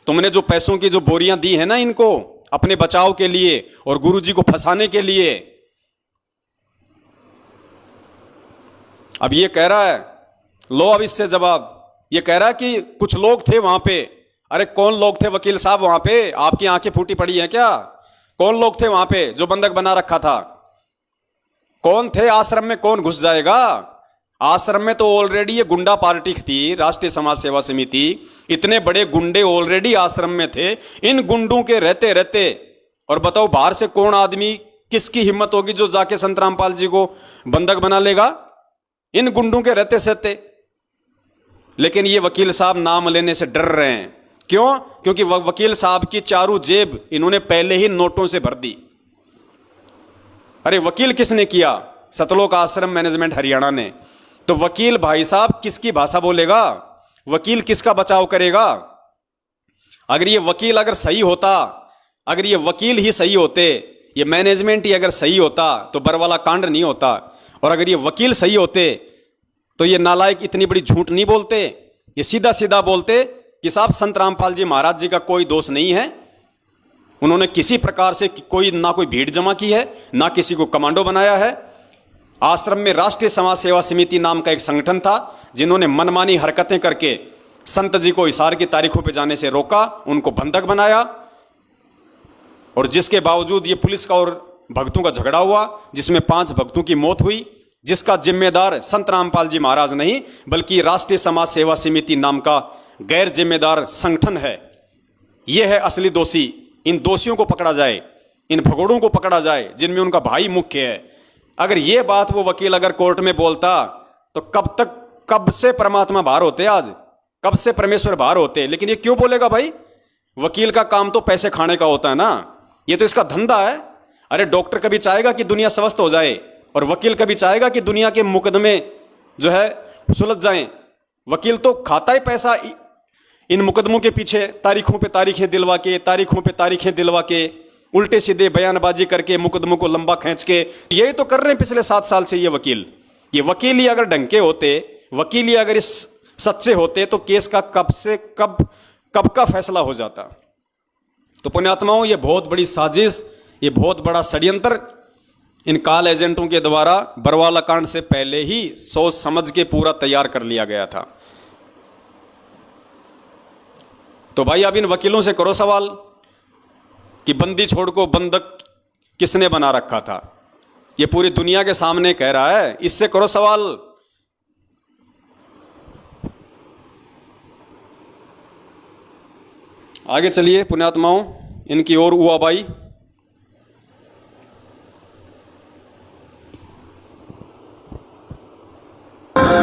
तुमने जो पैसों की जो बोरियां दी है ना इनको अपने बचाव के लिए और गुरुजी को फंसाने के लिए। अब ये कह रहा है, लो अब इससे जवाब। ये कह रहा है कि कुछ लोग थे वहां पे। अरे कौन लोग थे वकील साहब वहां पे? आपकी आंखें फूटी पड़ी हैं क्या? कौन लोग थे वहां पे जो बंधक बना रखा था? कौन थे? आश्रम में कौन घुस जाएगा? आश्रम में तो ऑलरेडी ये गुंडा पार्टी थी, राष्ट्रीय समाज सेवा समिति। इतने बड़े गुंडे ऑलरेडी आश्रम में थे। इन गुंडों के रहते रहते, और बताओ बाहर से कौन आदमी, किसकी हिम्मत होगी जो जाके संत रामपाल जी को बंधक बना लेगा? इन गुंडों के रहते सहते। लेकिन ये वकील साहब नाम लेने से डर रहे हैं। क्यों? क्योंकि वकील साहब की चारों जेब इन्होंने पहले ही नोटों से भर दी। अरे वकील किसने किया? सतलोक आश्रम मैनेजमेंट हरियाणा ने। तो वकील भाई साहब किसकी भाषा बोलेगा? वकील किसका बचाव करेगा? अगर ये वकील अगर सही होता, अगर ये वकील ही सही होते, ये मैनेजमेंट ही अगर सही होता तो बरवाला कांड नहीं होता। और अगर ये वकील सही होते तो ये नालायक इतनी बड़ी झूठ नहीं बोलते। ये सीधा सीधा बोलते कि साहब संत रामपाल जी महाराज जी का कोई दोष नहीं है, उन्होंने किसी प्रकार से कोई ना कोई भीड़ जमा की है, ना किसी को कमांडो बनाया है। आश्रम में राष्ट्रीय समाज सेवा समिति नाम का एक संगठन था जिन्होंने मनमानी हरकतें करके संत जी को इशार की तारीखों पर जाने से रोका, उनको बंधक बनाया। और जिसके बावजूद ये पुलिस का और भक्तों का झगड़ा हुआ जिसमें 5 भक्तों की मौत हुई, जिसका जिम्मेदार संत रामपाल जी महाराज नहीं बल्कि राष्ट्रीय समाज सेवा समिति नाम का गैर जिम्मेदार संगठन है। यह है असली दोषी। इन दोषियों को पकड़ा जाए, इन भगोड़ों को पकड़ा जाए जिनमें उनका भाई मुख्य है। अगर यह बात वो वकील अगर कोर्ट में बोलता तो कब से परमात्मा बाहर होते, आज कब से परमेश्वर बाहर होते। लेकिन ये क्यों बोलेगा भाई? वकील का काम तो पैसे खाने का होता है ना, ये तो इसका धंधा है। अरे डॉक्टर कभी चाहेगा कि दुनिया स्वस्थ हो जाए और वकील कभी चाहेगा कि दुनिया के मुकदमे जो है सुलझ जाएं। वकील तो खाता ही पैसा इन मुकदमों के पीछे, तारीखों पे तारीखें दिलवा के, तारीखों पे तारीखें दिलवा के, उल्टे सीधे बयानबाजी करके मुकदमों को लंबा खींच के, यही तो कर रहे हैं पिछले 7 साल से ये वकील। ये वकील ही अगर ढंग के होते, वकील ही अगर इस सच्चे होते तो केस का कब का फैसला हो जाता। तो पुण्यात्माओं, ये बहुत बड़ी साजिश, ये बहुत बड़ा षड्यंत्र इन काल एजेंटों के द्वारा बरवाला कांड से पहले ही सोच समझ के पूरा तैयार कर लिया गया था। तो भाई अब इन वकीलों से करो सवाल कि बंदी छोड़ को बंधक किसने बना रखा था। ये पूरी दुनिया के सामने कह रहा है, इससे करो सवाल। आगे चलिए पुण्यात्माओं, इनकी ओर उआबाई।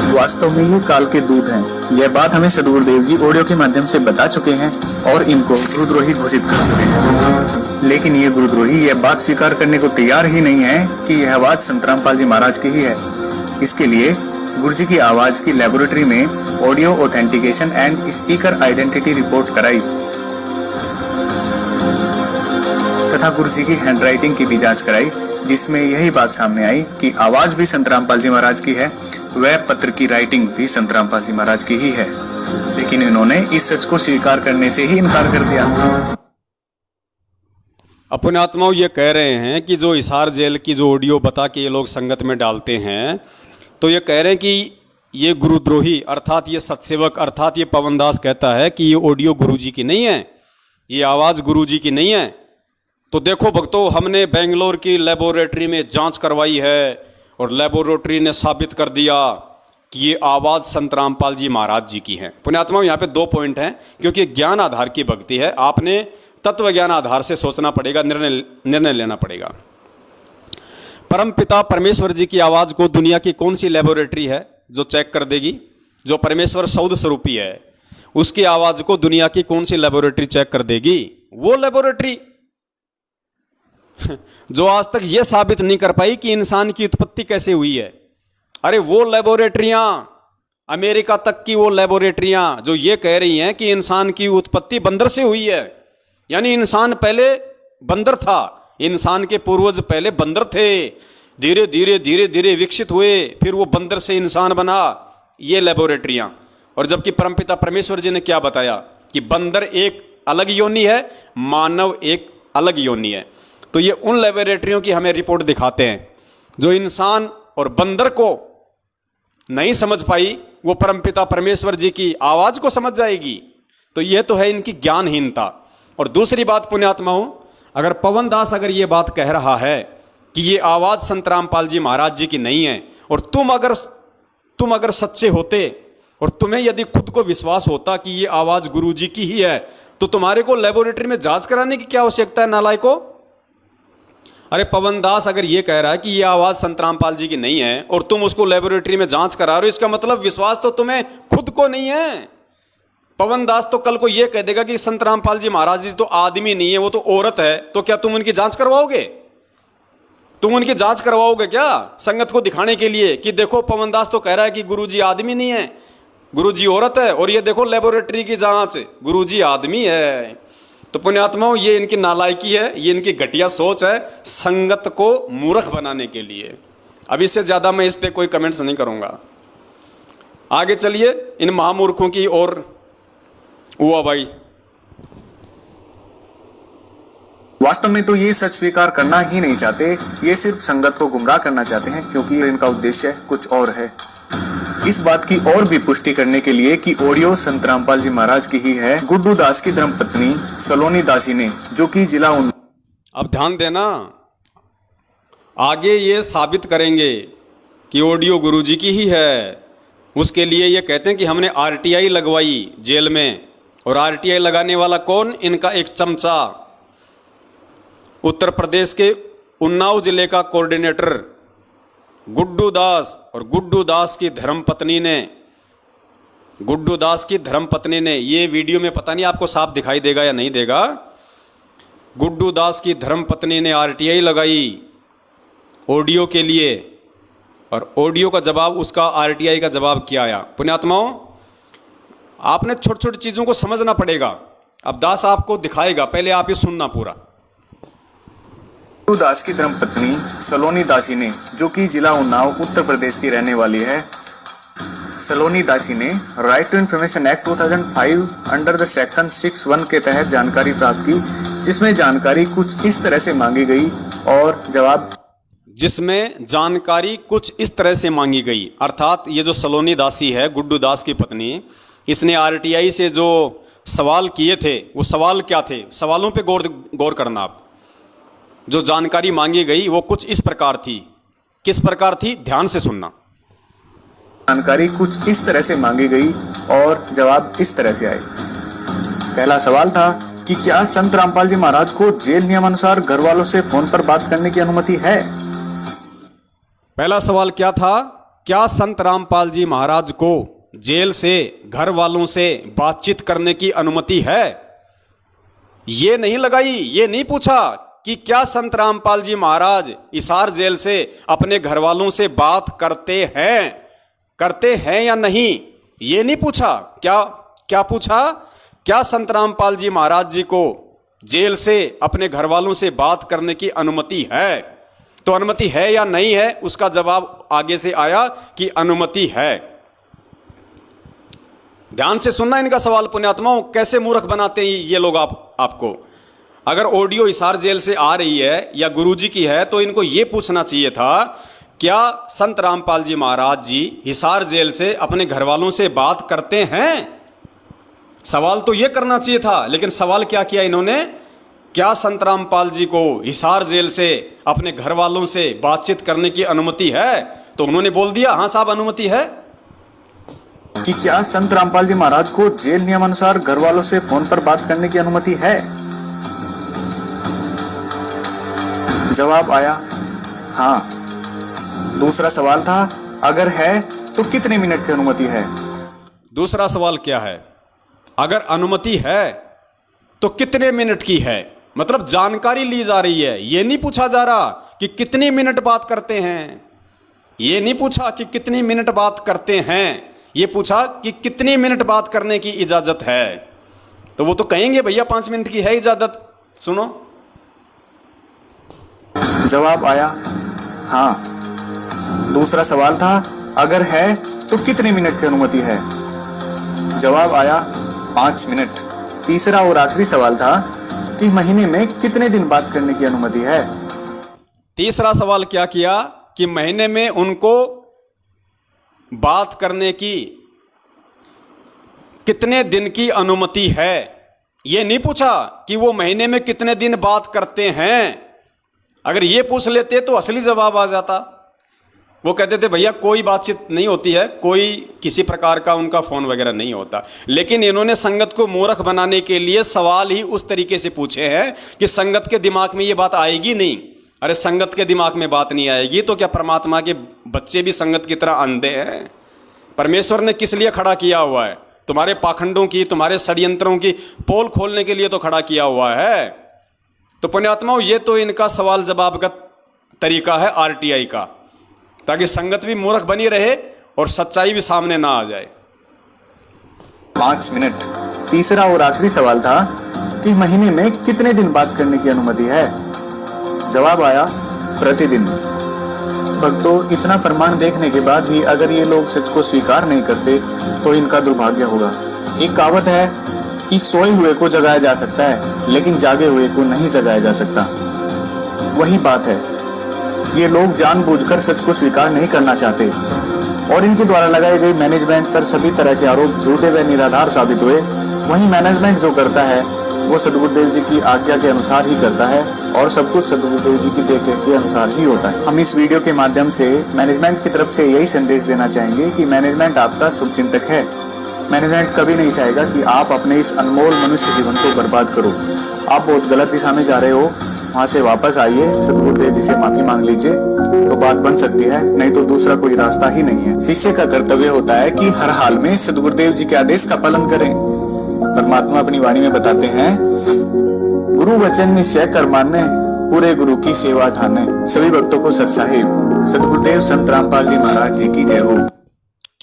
वास्तव में ये काल के दूत हैं। यह बात हमें सदगुरुदेव जी ऑडियो के माध्यम से बता चुके हैं और इनको गुरुद्रोही घोषित कर चुके हैं। लेकिन ये गुरुद्रोही यह बात स्वीकार करने को तैयार ही नहीं है कि यह आवाज संत रामपाल जी महाराज की ही है। इसके लिए गुरुजी की आवाज की लेबोरेटरी में audio authentication and speaker identity report कराई तथा गुरुजी की हैंडराइटिंग की भी जांच कराई, जिसमें यही बात सामने आई कि आवाज भी संत रामपाल जी महाराज की है, वह पत्र की राइटिंग भी संत रामपाल जी महाराज की ही है, लेकिन इन्होंने इस सच को स्वीकार करने से ही इनकार कर दिया। अपने आत्माओं ये कह रहे हैं कि जो हिसार जेल की जो ऑडियो बता के ये लोग संगत में डालते हैं, तो ये कह रहे हैं कि ये गुरुद्रोही अर्थात ये सत्सेवक अर्थात ये पवनदास कहता है कि ये ऑडियो गुरुजी की नहीं है, ये आवाज़ गुरुजी की नहीं है। तो देखो भक्तों, हमने बेंगलोर की लेबोरेटरी में जांच करवाई है और लेबोरेटरी ने साबित कर दिया कि ये आवाज़ संत रामपाल जी महाराज जी की है। पुण्यात्माओं, यहाँ पे 2 पॉइंट हैं, क्योंकि ज्ञान आधार की भक्ति है, आपने तत्व ज्ञान आधार से सोचना पड़ेगा, निर्णय लेना पड़ेगा। परम पिता परमेश्वर जी की आवाज़ को दुनिया की कौन सी लेबोरेटरी है जो चेक कर देगी? जो परमेश्वर सौद स्वरूपी है, उसकी आवाज़ को दुनिया की कौन सी लेबोरेटरी चेक कर देगी? वो लेबोरेटरी जो आज तक ये साबित नहीं कर पाई कि इंसान की उत्पत्ति कैसे हुई है। अरे वो लेबोरेटरियां, अमेरिका तक की वो लेबोरेटरियां जो ये कह रही हैं कि इंसान की उत्पत्ति बंदर से हुई है, यानी इंसान पहले बंदर था, इंसान के पूर्वज पहले बंदर थे, धीरे धीरे धीरे धीरे विकसित हुए, फिर वो बंदर से इंसान बना, ये लेबोरेटरियां। और जबकि परमपिता परमेश्वर जी ने क्या बताया कि बंदर एक अलग योनि है, मानव एक अलग योनि है। तो ये उन लेबोरेटरियों की हमें रिपोर्ट दिखाते हैं जो इंसान और बंदर को नहीं समझ पाई, वो परमपिता परमेश्वर जी की आवाज को समझ जाएगी। तो ये तो है इनकी ज्ञानहीनता। और दूसरी बात पुण्यात्माओं, अगर पवनदास अगर ये बात कह रहा है कि ये आवाज संत रामपाल जी महाराज जी की नहीं है, और तुम अगर सच्चे होते और तुम्हें यदि खुद को विश्वास होता कि ये आवाज गुरु जी की ही है, तो तुम्हारे को लेबोरेटरी में जांच कराने की क्या आवश्यकता है नालायको? अरे पवनदास अगर ये कह रहा है कि ये आवाज संत रामपाल जी की नहीं है और तुम उसको लेबोरेटरी में जांच करा रहे हो, इसका मतलब विश्वास तो तुम्हें खुद को नहीं है। पवनदास तो कल को ये कह देगा कि संत रामपाल जी महाराज जी तो आदमी नहीं है, वो तो औरत है, तो क्या तुम उनकी जांच करवाओगे? तुम उनकी जांच करवाओगे क्या संगत को दिखाने के लिए कि देखो पवनदास तो कह रहा है कि गुरुजी आदमी नहीं है, गुरुजी औरत है, और ये देखो लेबोरेटरी की जांच गुरुजी आदमी है। तो पुण्यात्माओं, ये इनकी नालायकी है, ये इनकी घटिया सोच है संगत को मूर्ख बनाने के लिए। अब इससे ज्यादा मैं इस पे कोई कमेंट्स नहीं करूंगा। आगे चलिए इन महामूर्खों की और हुआ भाई। वास्तव में तो ये सच स्वीकार करना ही नहीं चाहते, ये सिर्फ संगत को गुमराह करना चाहते हैं, क्योंकि इनका उद्देश्य कुछ और है। इस बात की और भी पुष्टि करने के लिए कि ऑडियो संत रामपाल जी महाराज की ही है, गुड्डू दास की धर्मपत्नी सलोनी दासी ने, जो कि जिला अब ध्यान देना, आगे ये साबित करेंगे कि ऑडियो गुरुजी की ही है। उसके लिए ये कहते हैं कि हमने आरटीआई लगवाई जेल में, और आरटीआई लगाने वाला कौन? इनका एक चमचा, उत्तर प्रदेश के उन्नाव जिले का कोऑर्डिनेटर गुड्डू दास। और गुड्डू दास की धर्मपत्नी ने, ये वीडियो में पता नहीं आपको साफ दिखाई देगा या नहीं देगा, गुड्डू दास की धर्मपत्नी ने आरटीआई लगाई ऑडियो के लिए, और ऑडियो का जवाब, उसका आरटीआई का जवाब क्या आया? पुण्यात्माओं, आपने छोटी छोटी चीजों को समझना पड़ेगा। अब दास आपको दिखाएगा, पहले आप ये सुनना पूरा। गुड्डू दास की धर्मपत्नी सलोनी दासी ने, जो कि जिला उन्नाव उत्तर प्रदेश की रहने वाली है, सलोनी दासी ने right to information act 2005 under the section 6(1) के तहत जानकारी प्राप्त की, जिसमें जानकारी कुछ इस तरह से मांगी गई और जवाब जिसमें जानकारी कुछ इस तरह से मांगी गई। अर्थात ये जो सलोनी दासी है, गुड्डू दास की पत्नी, इसने आरटीआई से जो सवाल किए थे, वो सवाल क्या थे? सवालों पे गौर करना आप। जो जानकारी मांगी गई वो कुछ इस प्रकार थी। किस प्रकार थी? ध्यान से सुनना। जानकारी कुछ इस तरह से मांगी गई और जवाब इस तरह से आए। पहला सवाल था कि क्या संत रामपाल जी महाराज को जेल नियमानुसार घर वालों से फोन पर बात करने की अनुमति है? पहला सवाल क्या था? क्या संत रामपाल जी महाराज को जेल से घर वालों से बातचीत करने की अनुमति है? ये नहीं लगाई, ये नहीं पूछा कि क्या संत रामपाल जी महाराज हिसार जेल से अपने घर वालों से बात करते हैं या नहीं, ये नहीं पूछा। क्या पूछा? क्या संत रामपाल जी महाराज जी को जेल से अपने घर वालों से बात करने की अनुमति है? तो अनुमति है या नहीं है, उसका जवाब आगे से आया कि अनुमति है। ध्यान से सुनना इनका सवाल पुण्यात्माओं, कैसे मूर्ख बनाते हैं ये लोग आपको। अगर ऑडियो हिसार जेल से आ रही है या गुरुजी की है तो इनको ये पूछना चाहिए था, क्या संत रामपाल जी महाराज जी हिसार जेल से अपने घर वालों से बात करते हैं? सवाल तो ये करना चाहिए था, लेकिन सवाल क्या किया इन्होंने, क्या संत रामपाल जी को हिसार जेल से अपने घर वालों से बातचीत करने की अनुमति है? तो उन्होंने बोल दिया हाँ साहब अनुमति है। कि क्या संत रामपाल जी महाराज को जेल नियमानुसार घर वालों से फोन पर बात करने की अनुमति है? जवाब आया हाँ। दूसरा सवाल था, अगर है तो कितने मिनट की अनुमति है? दूसरा सवाल क्या है, अगर अनुमति है तो कितने मिनट की है? मतलब जानकारी ली जा रही है, ये नहीं पूछा जा रहा कि कितनी मिनट बात करते हैं, ये नहीं पूछा कि कितनी मिनट बात करते हैं, ये पूछा कि कितनी मिनट बात करने की इजाजत है। तो वो तो कहेंगे भैया 5 मिनट की है इजाजत। सुनो, जवाब आया हाँ। दूसरा सवाल था, अगर है तो कितने मिनट की अनुमति है? जवाब आया 5 मिनट। तीसरा और आखिरी सवाल था कि महीने में कितने दिन बात करने की अनुमति है? तीसरा सवाल क्या किया कि महीने में उनको बात करने की कितने दिन की अनुमति है। ये नहीं पूछा कि वो महीने में कितने दिन बात करते हैं। अगर ये पूछ लेते तो असली जवाब आ जाता। वो कहते थे भैया कोई बातचीत नहीं होती है, कोई किसी प्रकार का उनका फोन वगैरह नहीं होता। लेकिन इन्होंने संगत को मूर्ख बनाने के लिए सवाल ही उस तरीके से पूछे हैं कि संगत के दिमाग में ये बात आएगी नहीं। अरे संगत के दिमाग में बात नहीं आएगी तो क्या परमात्मा के बच्चे भी संगत की तरह अंधे हैं? परमेश्वर ने किस लिए खड़ा किया हुआ है? तुम्हारे पाखंडों की, तुम्हारे षड्यंत्रों की पोल खोलने के लिए तो खड़ा किया हुआ है। तो पुण्यात्माओं, ये तो इनका सवाल जवाब का तरीका है आरटीआई का, ताकि संगत भी मूर्ख बनी रहे और सच्चाई भी सामने ना आ जाए। 5 मिनट। तीसरा और आखिरी सवाल था कि महीने में कितने दिन बात करने की अनुमति है? जवाब आया प्रतिदिन। भक्तों, इतना प्रमाण देखने के बाद भी अगर ये लोग सच को स्वीकार नहीं करते तो इनका दुर्भाग्य होगा। एक कहावत है कि सोए हुए को जगाया जा सकता है, लेकिन जागे हुए को नहीं जगाया जा सकता। वही बात है, ये लोग जानबूझकर सच को स्वीकार नहीं करना चाहते और इनके द्वारा लगाए गए मैनेजमेंट पर सभी तरह के आरोप झूठे व निराधार साबित हुए। वही मैनेजमेंट जो करता है वो सदगुरुदेव जी की आज्ञा के अनुसार ही करता है और सब कुछ सदगुरुदेव जी की देखरेख के अनुसार ही होता है। हम इस वीडियो के माध्यम से मैनेजमेंट की तरफ से यही संदेश देना चाहेंगे कि मैनेजमेंट आपका शुभचिंतक है। मैनेजमेंट कभी नहीं चाहेगा कि आप अपने इस अनमोल मनुष्य जीवन को बर्बाद करो। आप बहुत गलत दिशा में जा रहे हो, वहाँ से वापस आइए, सदगुरुदेव जी से माफी मांग लीजिए तो बात बन सकती है, नहीं तो दूसरा कोई रास्ता ही नहीं है। शिष्य का कर्तव्य होता है कि हर हाल में सदगुरुदेव जी के आदेश का पालन करें। परमात्मा अपनी वाणी में बताते हैं, गुरु वचन निश्चय कर माने, पूरे गुरु की सेवा ठाने। सभी भक्तों को सत साहिब सदगुरुदेव संत रामपाल जी महाराज जी की जय हो।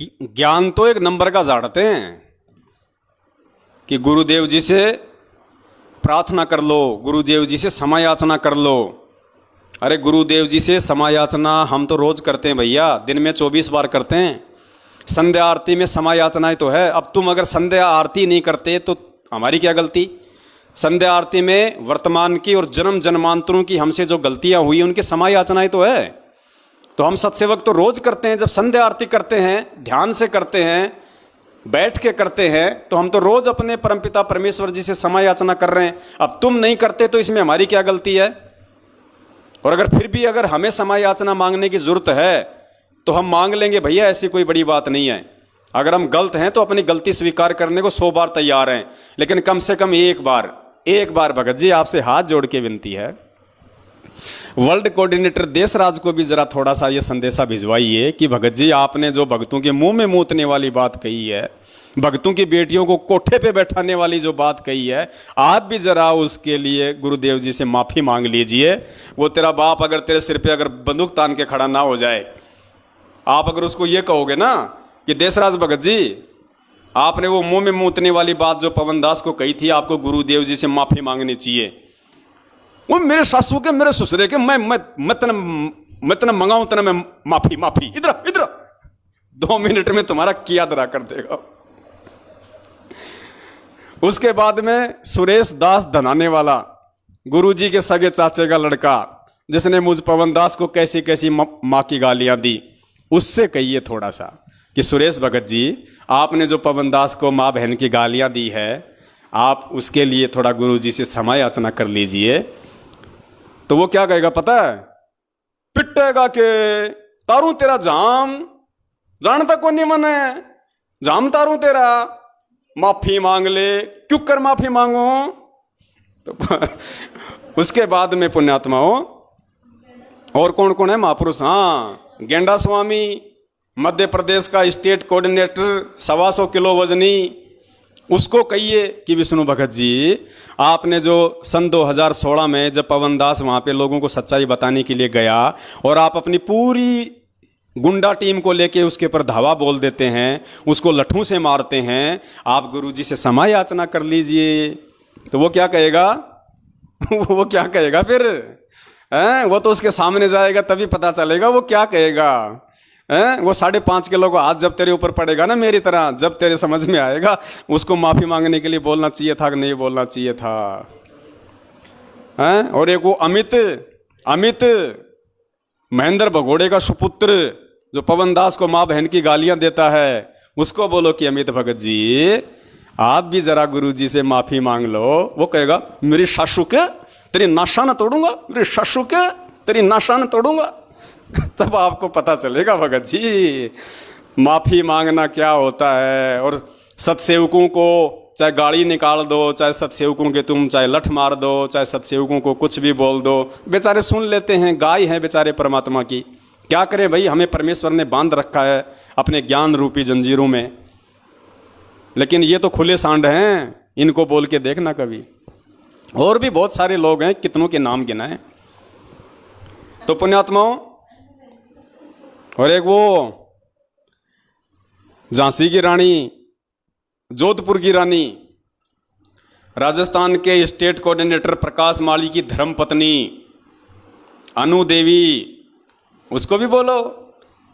ज्ञान तो एक नंबर का झाड़ते हैं कि गुरुदेव जी से प्रार्थना कर लो, गुरुदेव जी से समायाचना कर लो। अरे गुरुदेव जी से समायाचना हम तो रोज करते हैं भैया, दिन में 24 बार करते हैं। संध्या आरती में समायाचना तो है। अब तुम अगर संध्या आरती नहीं करते तो हमारी क्या गलती? संध्या आरती में वर्तमान की और जन्म जन्मांतरों की हमसे जो गलतियां हुई उनकी समायाचना तो है। तो हम सत्सेवक तो रोज करते हैं, जब संध्या आरती करते हैं, ध्यान से करते हैं, बैठ के करते हैं, तो हम तो रोज अपने परमपिता परमेश्वर जी से समायाचना कर रहे हैं। अब तुम नहीं करते तो इसमें हमारी क्या गलती है? और अगर फिर भी अगर हमें समायाचना मांगने की जरूरत है तो हम मांग लेंगे भैया, ऐसी कोई बड़ी बात नहीं है। अगर हम गलत हैं तो अपनी गलती स्वीकार करने को 100 बार तैयार हैं, लेकिन कम से कम एक बार भगत जी आपसे हाथ जोड़ के विनती है, वर्ल्ड कोऑर्डिनेटर देशराज को भी जरा थोड़ा सा ये संदेशा भिजवाइए कि भगत जी आपने जो भक्तों के मुंह में मूतने वाली बात कही है, भक्तों की बेटियों को कोठे पे बैठाने वाली जो बात कही है, आप भी जरा उसके लिए गुरुदेव जी से माफी मांग लीजिए। वो तेरा बाप अगर तेरे सिर पे अगर बंदूक तान के खड़ा ना हो जाए, आप अगर उसको ये कहोगे ना कि देशराज भगत जी आपने वो मुंह में मूतने वाली बात जो पवन दास को कही थी, आपको गुरुदेव जी से माफी मांगनी चाहिए, वो मेरे सासू के, मेरे ससुरे के, मैं तने मंगाऊं तने मैं माफी माफी, इधर इधर 2 मिनट में तुम्हारा किया दरा कर देगा। उसके बाद में सुरेश दास धनाने वाला, गुरुजी के सगे चाचे का लड़का, जिसने मुझ पवन दास को कैसी कैसी माँ की गालियां दी, उससे कहिए थोड़ा सा कि सुरेश भगत जी, आपने जो पवन दास को माँ बहन की गालियां दी है, आप उसके लिए थोड़ा गुरुजी से क्षमा याचना कर लीजिए। तो वो क्या कहेगा पता है? पिटेगा के तारू तेरा जाम, जानता कौन नहीं मने, जाम तारू तेरा, माफी मांग ले, क्यों कर माफी मांगो। तो उसके बाद में पुण्यात्माओं और कौन कौन है महापुरुष? हाँ, गेंडा स्वामी, मध्य प्रदेश का स्टेट कोऑर्डिनेटर, 125 किलो वजनी, उसको कहिए कि विष्णु भगत जी, आपने जो सन 2016 में जब पवन दास वहाँ पे लोगों को सच्चाई बताने के लिए गया और आप अपनी पूरी गुंडा टीम को लेके उसके ऊपर धावा बोल देते हैं, उसको लठों से मारते हैं, आप गुरुजी से क्षमा याचना कर लीजिए। तो वो क्या कहेगा? वो क्या कहेगा फिर? वो तो उसके सामने जाएगा तभी पता चलेगा वो क्या कहेगा। वो 5.5 किलो का हाथ जब तेरे ऊपर पड़ेगा ना मेरी तरह, जब तेरे समझ में आएगा उसको माफी मांगने के लिए बोलना चाहिए था कि नहीं बोलना चाहिए था। और एक वो अमित महेंद्र भगोड़े का सुपुत्र, जो पवन दास को माँ बहन की गालियां देता है, उसको बोलो कि अमित भगत जी, आप भी जरा गुरुजी से माफी मांग लो। वो कहेगा मेरी सासू के तेरी नाशा न तोड़ूंगा, मेरी सासू के तेरी नाशा न तोड़ूंगा। तब आपको पता चलेगा भगत जी माफी मांगना क्या होता है। और सत्सेवकों को चाहे गाड़ी निकाल दो, चाहे सत्सेवकों के तुम चाहे लठ मार दो, चाहे सत्सेवकों को कुछ भी बोल दो, बेचारे सुन लेते हैं, गाय हैं बेचारे परमात्मा की। क्या करें भाई, हमें परमेश्वर ने बांध रखा है अपने ज्ञान रूपी जंजीरों में। लेकिन ये तो खुले सांड हैं, इनको बोल के देखना कभी। और भी बहुत सारे लोग हैं, कितनों के नाम गिनाएं। तो पुण्यात्माओं, और एक वो झांसी की रानी, जोधपुर की रानी, राजस्थान के स्टेट कोऑर्डिनेटर प्रकाश माली की धर्मपत्नी अनु देवी, उसको भी बोलो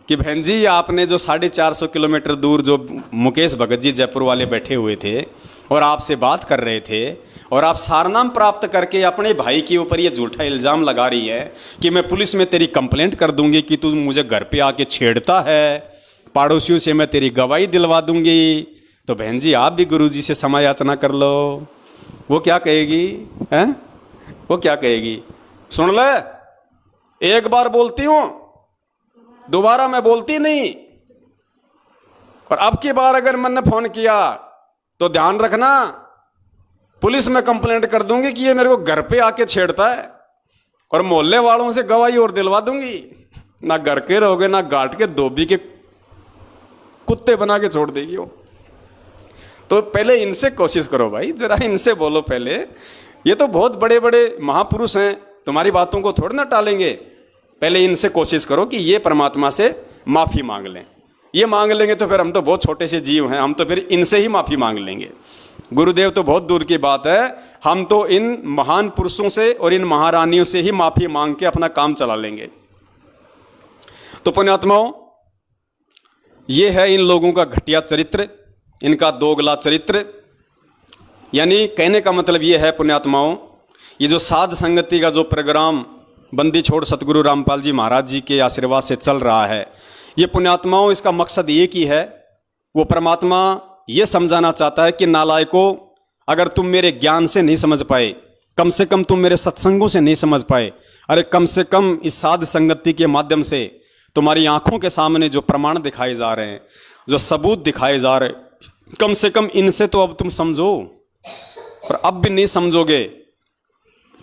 कि बहन जी, आपने जो 450 किलोमीटर दूर जो मुकेश भगत जी जयपुर वाले बैठे हुए थे और आपसे बात कर रहे थे, और आप सारनाम प्राप्त करके अपने भाई के ऊपर ये झूठा इल्ज़ाम लगा रही है कि मैं पुलिस में तेरी कंप्लेंट कर दूंगी कि तू मुझे घर पे आके छेड़ता है, पड़ोसियों से मैं तेरी गवाही दिलवा दूंगी। तो बहन जी, आप भी गुरुजी से क्षमा याचना कर लो। वो क्या कहेगी? हैं? वो क्या कहेगी? सुन ले, एक बार बोलती हूं, दोबारा मैं बोलती नहीं, और अब की बार अगर मैंने फोन किया तो ध्यान रखना, पुलिस में कंप्लेंट कर दूंगी कि ये मेरे को घर पे आके छेड़ता है, और मोहल्ले वालों से गवाही और दिलवा दूंगी। ना घर के रहोगे, ना घाट के धोबी के कुत्ते बना के छोड़ देगी वो। तो पहले इनसे कोशिश करो भाई, जरा इनसे बोलो पहले। ये तो बहुत बड़े बड़े महापुरुष हैं, तुम्हारी बातों को थोड़ी ना टालेंगे। पहले इनसे कोशिश करो कि ये परमात्मा से माफ़ी मांग लें। ये मांग लेंगे तो फिर हम तो बहुत छोटे से जीव हैं, हम तो फिर इनसे ही माफ़ी मांग लेंगे। गुरुदेव तो बहुत दूर की बात है, हम तो इन महान पुरुषों से और इन महारानियों से ही माफ़ी मांग के अपना काम चला लेंगे। तो पुण्यात्माओं, ये है इन लोगों का घटिया चरित्र, इनका दोगला चरित्र। यानी कहने का मतलब ये है पुण्यात्माओं, ये जो साध संगति का जो प्रोग्राम बंदी छोड़ सतगुरु रामपाल जी महाराज जी के आशीर्वाद से चल रहा है, ये पुण्यात्माओं, इसका मकसद एक ही है। वो परमात्मा ये समझाना चाहता है कि नालायकों, अगर तुम मेरे ज्ञान से नहीं समझ पाए, कम से कम तुम मेरे सत्संगों से नहीं समझ पाए, अरे कम से कम इस साध संगति के माध्यम से तुम्हारी आंखों के सामने जो प्रमाण दिखाए जा रहे हैं, जो सबूत दिखाए जा रहे, कम से कम इनसे तो अब तुम समझो। और अब भी नहीं समझोगे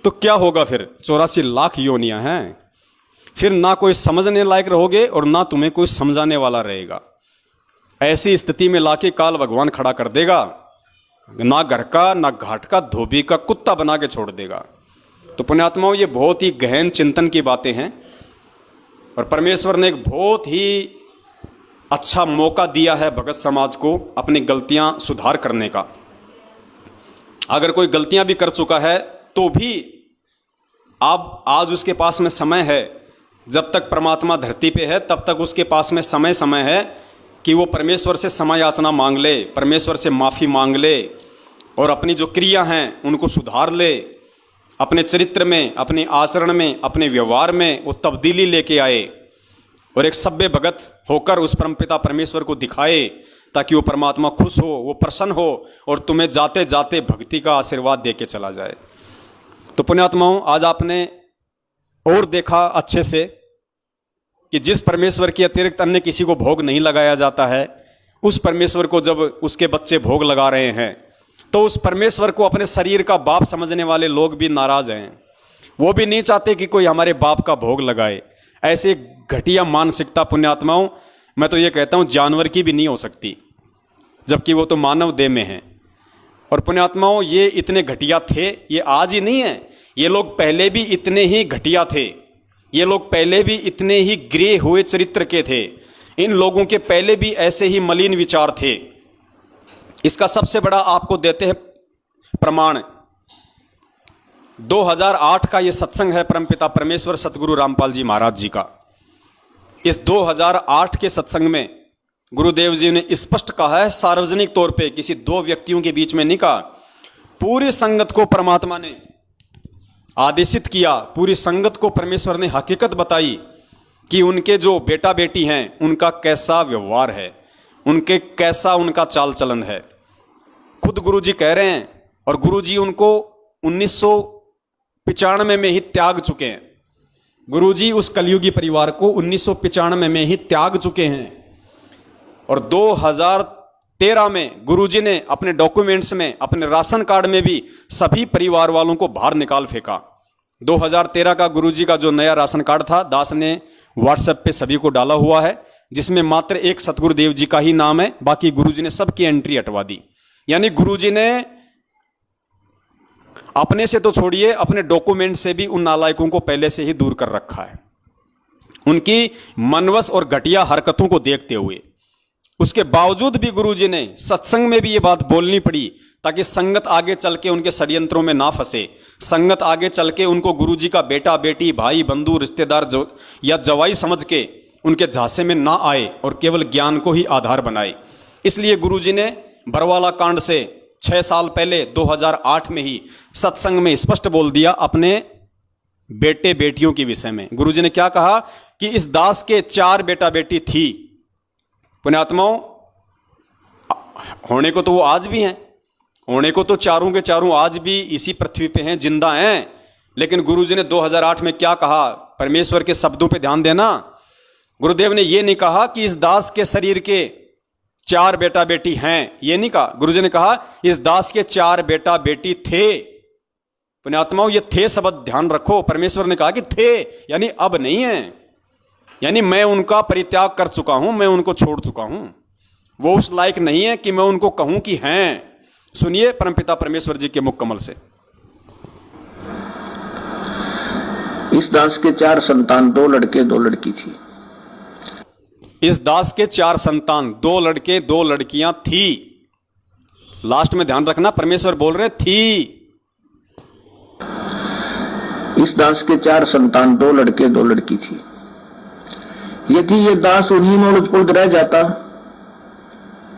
तो क्या होगा फिर? 84 लाख योनियां हैं, फिर ना कोई समझने लायक रहोगे और ना तुम्हें कोई समझाने वाला रहेगा। ऐसी स्थिति में लाके काल भगवान खड़ा कर देगा, ना घर का ना घाट का, धोबी का कुत्ता बना के छोड़ देगा। तो पुण्यात्माओं, ये बहुत ही गहन चिंतन की बातें हैं, और परमेश्वर ने एक बहुत ही अच्छा मौका दिया है भगत समाज को अपनी गलतियां सुधार करने का। अगर कोई गलतियां भी कर चुका है तो भी अब आज उसके पास में समय है, जब तक परमात्मा धरती पे है तब तक उसके पास में समय है कि वो परमेश्वर से क्षमा याचना मांग ले, परमेश्वर से माफ़ी मांग ले और अपनी जो क्रिया हैं उनको सुधार ले, अपने चरित्र में, अपने आचरण में, अपने व्यवहार में वो तब्दीली लेके आए और एक सभ्य भगत होकर उस परमपिता परमेश्वर को दिखाए, ताकि वो परमात्मा खुश हो, वो प्रसन्न हो और तुम्हें जाते जाते भक्ति का आशीर्वाद दे के चला जाए। तो पुण्यात्माओं, आज आपने और देखा अच्छे से कि जिस परमेश्वर के अतिरिक्त अन्य किसी को भोग नहीं लगाया जाता है, उस परमेश्वर को जब उसके बच्चे भोग लगा रहे हैं तो उस परमेश्वर को अपने शरीर का बाप समझने वाले लोग भी नाराज हैं। वो भी नहीं चाहते कि कोई हमारे बाप का भोग लगाए। ऐसे घटिया मानसिकता पुण्यात्माओं, मैं तो ये कहता हूँ जानवर की भी नहीं हो सकती, जबकि वो तो मानव देह में है। और पुण्यात्माओं, ये इतने घटिया थे, ये आज ही नहीं है, ये लोग पहले भी इतने ही घटिया थे, ये लोग पहले भी इतने ही गिरे हुए चरित्र के थे, इन लोगों के पहले भी ऐसे ही मलिन विचार थे। इसका सबसे बड़ा आपको देते हैं प्रमाण, 2008 का ये सत्संग है परमपिता परमेश्वर सतगुरु रामपाल जी महाराज जी का। इस 2008 के सत्संग में गुरुदेव जी ने स्पष्ट कहा है, सार्वजनिक तौर पे, किसी दो व्यक्तियों के बीच में नहीं कहा, पूरी संगत को परमात्मा ने आदेशित किया, पूरी संगत को परमेश्वर ने हकीकत बताई कि उनके जो बेटा बेटी हैं उनका कैसा व्यवहार है, उनके कैसा उनका चाल चलन है। खुद गुरुजी कह रहे हैं, और गुरुजी उनको 1995 में ही त्याग चुके हैं। गुरुजी उस कलयुगी परिवार को 1995 में ही त्याग चुके हैं और 2013 में गुरुजी ने अपने डॉक्यूमेंट्स में, अपने राशन कार्ड में भी सभी परिवार वालों को बाहर निकाल फेंका। 2013 का गुरुजी का जो नया राशन कार्ड था, दास ने व्हाट्सएप पे सभी को डाला हुआ है, जिसमें मात्र एक सतगुरुदेव जी का ही नाम है, बाकी गुरुजी ने सबकी एंट्री हटवा दी। यानी गुरुजी ने अपने से तो छोड़िए, अपने डॉक्यूमेंट से भी उन नालायकों को पहले से ही दूर कर रखा है, उनकी मनवश और घटिया हरकतों को देखते हुए। उसके बावजूद भी गुरुजी ने सत्संग में भी ये बात बोलनी पड़ी, ताकि संगत आगे चल के उनके षड्यंत्रों में ना फंसे, संगत आगे चल के उनको गुरुजी का बेटा बेटी, भाई बंधु, रिश्तेदार या जवाई समझ के उनके झांसे में ना आए और केवल ज्ञान को ही आधार बनाए। इसलिए गुरुजी ने बरवाला कांड से 6 साल पहले 2008 में ही सत्संग में स्पष्ट बोल दिया अपने बेटे बेटियों के विषय में। गुरुजी ने क्या कहा कि इस दास के 4 बेटा बेटी थी। पुण्यात्माओं, होने को तो वो आज भी हैं, होने को तो चारों के चारों आज भी इसी पृथ्वी पे हैं, जिंदा हैं। लेकिन गुरुजी ने 2008 में क्या कहा, परमेश्वर के शब्दों पे ध्यान देना। गुरुदेव ने ये नहीं कहा कि इस दास के शरीर के 4 बेटा बेटी हैं, ये नहीं कहा। गुरुजी ने कहा इस दास के 4 बेटा बेटी थे। पुण्यात्माओं, ये थे शब्द ध्यान रखो। परमेश्वर ने कहा कि थे, यानी अब नहीं है, यानी मैं उनका परित्याग कर चुका हूं, मैं उनको छोड़ चुका हूं। वो उस लायक नहीं है कि मैं उनको कहूं कि हैं। सुनिए परमपिता परमेश्वर जी के मुख कमल से। इस दास के 4 संतान, 2 लड़के 2 लड़की थी। इस दास के 4 संतान, 2 लड़के 2 लड़कियां थी। लास्ट में ध्यान रखना, परमेश्वर बोल रहे थी। इस दास के 4 संतान, 2 लड़के 2 लड़की थी। यदि ये दास उन्हीं में उलझ रह जाता,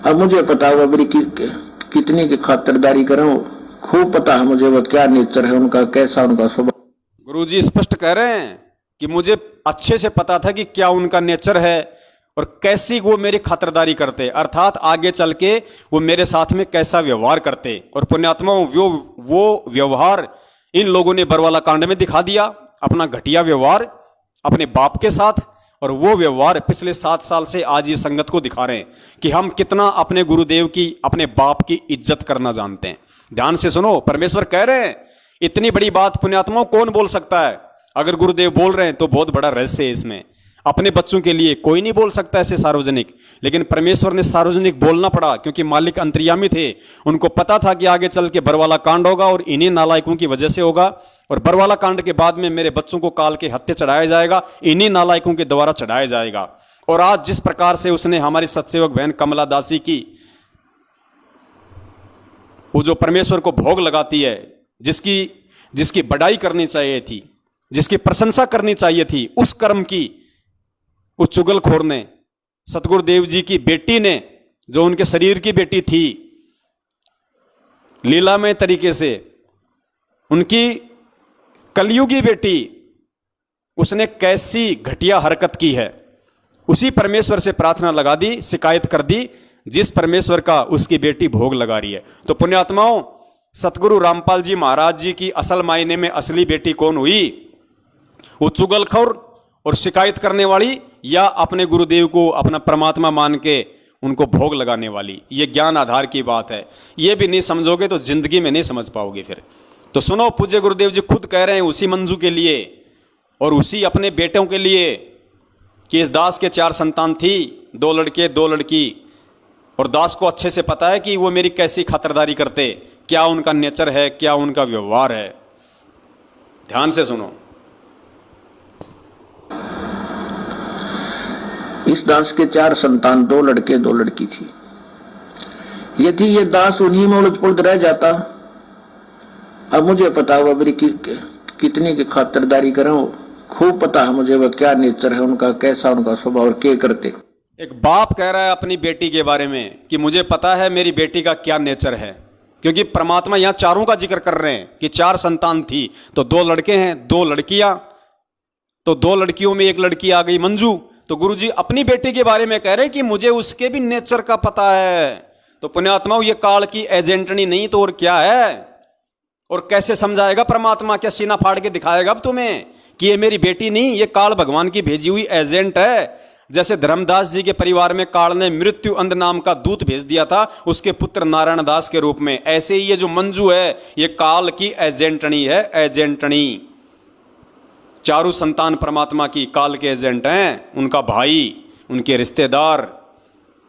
अब मुझे पता हुआ मेरी कितनी की खातिरदारी करूं, खूब पता है मुझे वो क्या नेचर है उनका, कैसा उनका स्वभाव। गुरुजी स्पष्ट कह रहे हैं कि मुझे अच्छे से पता था कि क्या उनका नेचर है और कैसी वो मेरी खातिरदारी करते, अर्थात आगे चल के वो मेरे साथ में कैसा व्यवहार करते। और पुण्यात्माओं, वो व्यवहार इन लोगों ने बरवाला कांड में दिखा दिया, अपना घटिया व्यवहार अपने बाप के साथ। और वो व्यवहार पिछले 7 साल से आज ये संगत को दिखा रहे हैं कि हम कितना अपने गुरुदेव की, अपने बाप की इज्जत करना जानते हैं। ध्यान से सुनो, परमेश्वर कह रहे हैं इतनी बड़ी बात पुण्यात्माओं कौन बोल सकता है। अगर गुरुदेव बोल रहे हैं तो बहुत बड़ा रहस्य है इसमें। अपने बच्चों के लिए कोई नहीं बोल सकता ऐसे सार्वजनिक, लेकिन परमेश्वर ने सार्वजनिक बोलना पड़ा क्योंकि मालिक अंतर्यामी थे। उनको पता था कि आगे चल के बरवाला कांड होगा और इन्हीं नालायकों की वजह से होगा, और बरवाला कांड के बाद में मेरे बच्चों को काल के हत्या चढ़ाया जाएगा, इन्हीं नालायकों के द्वारा चढ़ाया जाएगा। और आज जिस प्रकार से उसने हमारी सत्सेवक बहन कमला दासी की, वो जो परमेश्वर को भोग लगाती है, जिसकी बड़ाई करनी चाहिए थी, जिसकी प्रशंसा करनी चाहिए थी, उस कर्म की उस चुगलखोर ने, सतगुरुदेव जी की बेटी ने, जो उनके शरीर की बेटी थी, लीलामय तरीके से उनकी कलयुगी बेटी, उसने कैसी घटिया हरकत की है। उसी परमेश्वर से प्रार्थना लगा दी, शिकायत कर दी, जिस परमेश्वर का उसकी बेटी भोग लगा रही है। तो पुण्यात्माओं, सतगुरु रामपाल जी महाराज जी की असल मायने में असली बेटी कौन हुई? वो चुगलखोर और शिकायत करने वाली, या अपने गुरुदेव को अपना परमात्मा मान के उनको भोग लगाने वाली? ये ज्ञान आधार की बात है। ये भी नहीं समझोगे तो जिंदगी में नहीं समझ पाओगे फिर। तो सुनो, पूज्य गुरुदेव जी खुद कह रहे हैं उसी मंजू के लिए और उसी अपने बेटों के लिए कि इस दास के 4 संतान थी, 2 लड़के 2 लड़की, और दास को अच्छे से पता है कि वो मेरी कैसी खातिरदारी करते, क्या उनका नेचर है, क्या उनका व्यवहार है। ध्यान से सुनो। इस दास के 4 संतान, 2 लड़के 2 लड़की थी। यदि ये दास उन्हीं में उलझ पुलझ रह जाता, अब मुझे पता हुआ मेरी कितनी की खातिरदारी करें, खूब पता है मुझे वह क्या नेचर है उनका, कैसा उनका स्वभाव और क्या करते। एक बाप कह रहा है अपनी बेटी के बारे में कि मुझे पता है मेरी बेटी का क्या नेचर है, क्योंकि परमात्मा यहां 4 का जिक्र कर रहे हैं कि 4 संतान थी, तो 2 लड़के हैं, 2 लड़कियां, तो 2 लड़कियों में एक लड़की आ गई मंजू। तो गुरुजी अपनी बेटी के बारे में कह रहे हैं कि मुझे उसके भी नेचर का पता है। तो पुण्यात्माओं, ये काल की एजेंटनी नहीं तो और क्या है? और कैसे समझाएगा परमात्मा? क्या सीना फाड़ के दिखाएगा अब तुम्हें कि ये मेरी बेटी नहीं, ये काल भगवान की भेजी हुई एजेंट है? जैसे धर्मदास जी के परिवार में काल ने मृत्यु अंध नाम का दूत भेज दिया था उसके पुत्र नारायण दास के रूप में, ऐसे ही ये जो मंजू है ये काल की एजेंटनी है, एजेंटनी। 4 संतान परमात्मा की काल के एजेंट हैं, उनका भाई, उनके रिश्तेदार।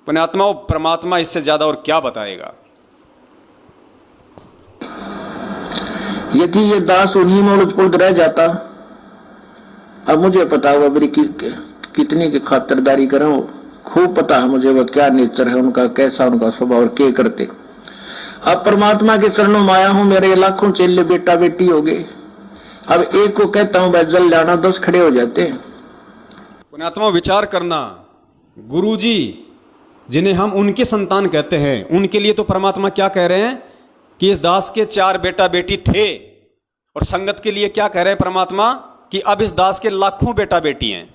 पुण्यात्मा, परमात्मा इससे ज्यादा और क्या बताएगा? यदि ये दास उन्हीं में उलझ पुलझ रह जाता, अब मुझे पता हुआ मेरी कितनी की खातिरदारी करें, खूब पता है मुझे वह क्या नेचर है उनका, कैसा उनका स्वभाव और क्या करते। अब परमात्मा के चरणों में आया हूं, मेरे लाखों चेले बेटा बेटी हो गए। अब एक को कहता हूं जल जाना, 10 खड़े हो जाते हैं। पुण्यात्मा, विचार करना, गुरुजी जिन्हें हम उनके संतान कहते हैं, उनके लिए तो परमात्मा क्या कह रहे हैं कि इस दास के 4 बेटा बेटी थे, और संगत के लिए क्या कह रहे हैं परमात्मा कि अब इस दास के लाखों बेटा बेटी हैं।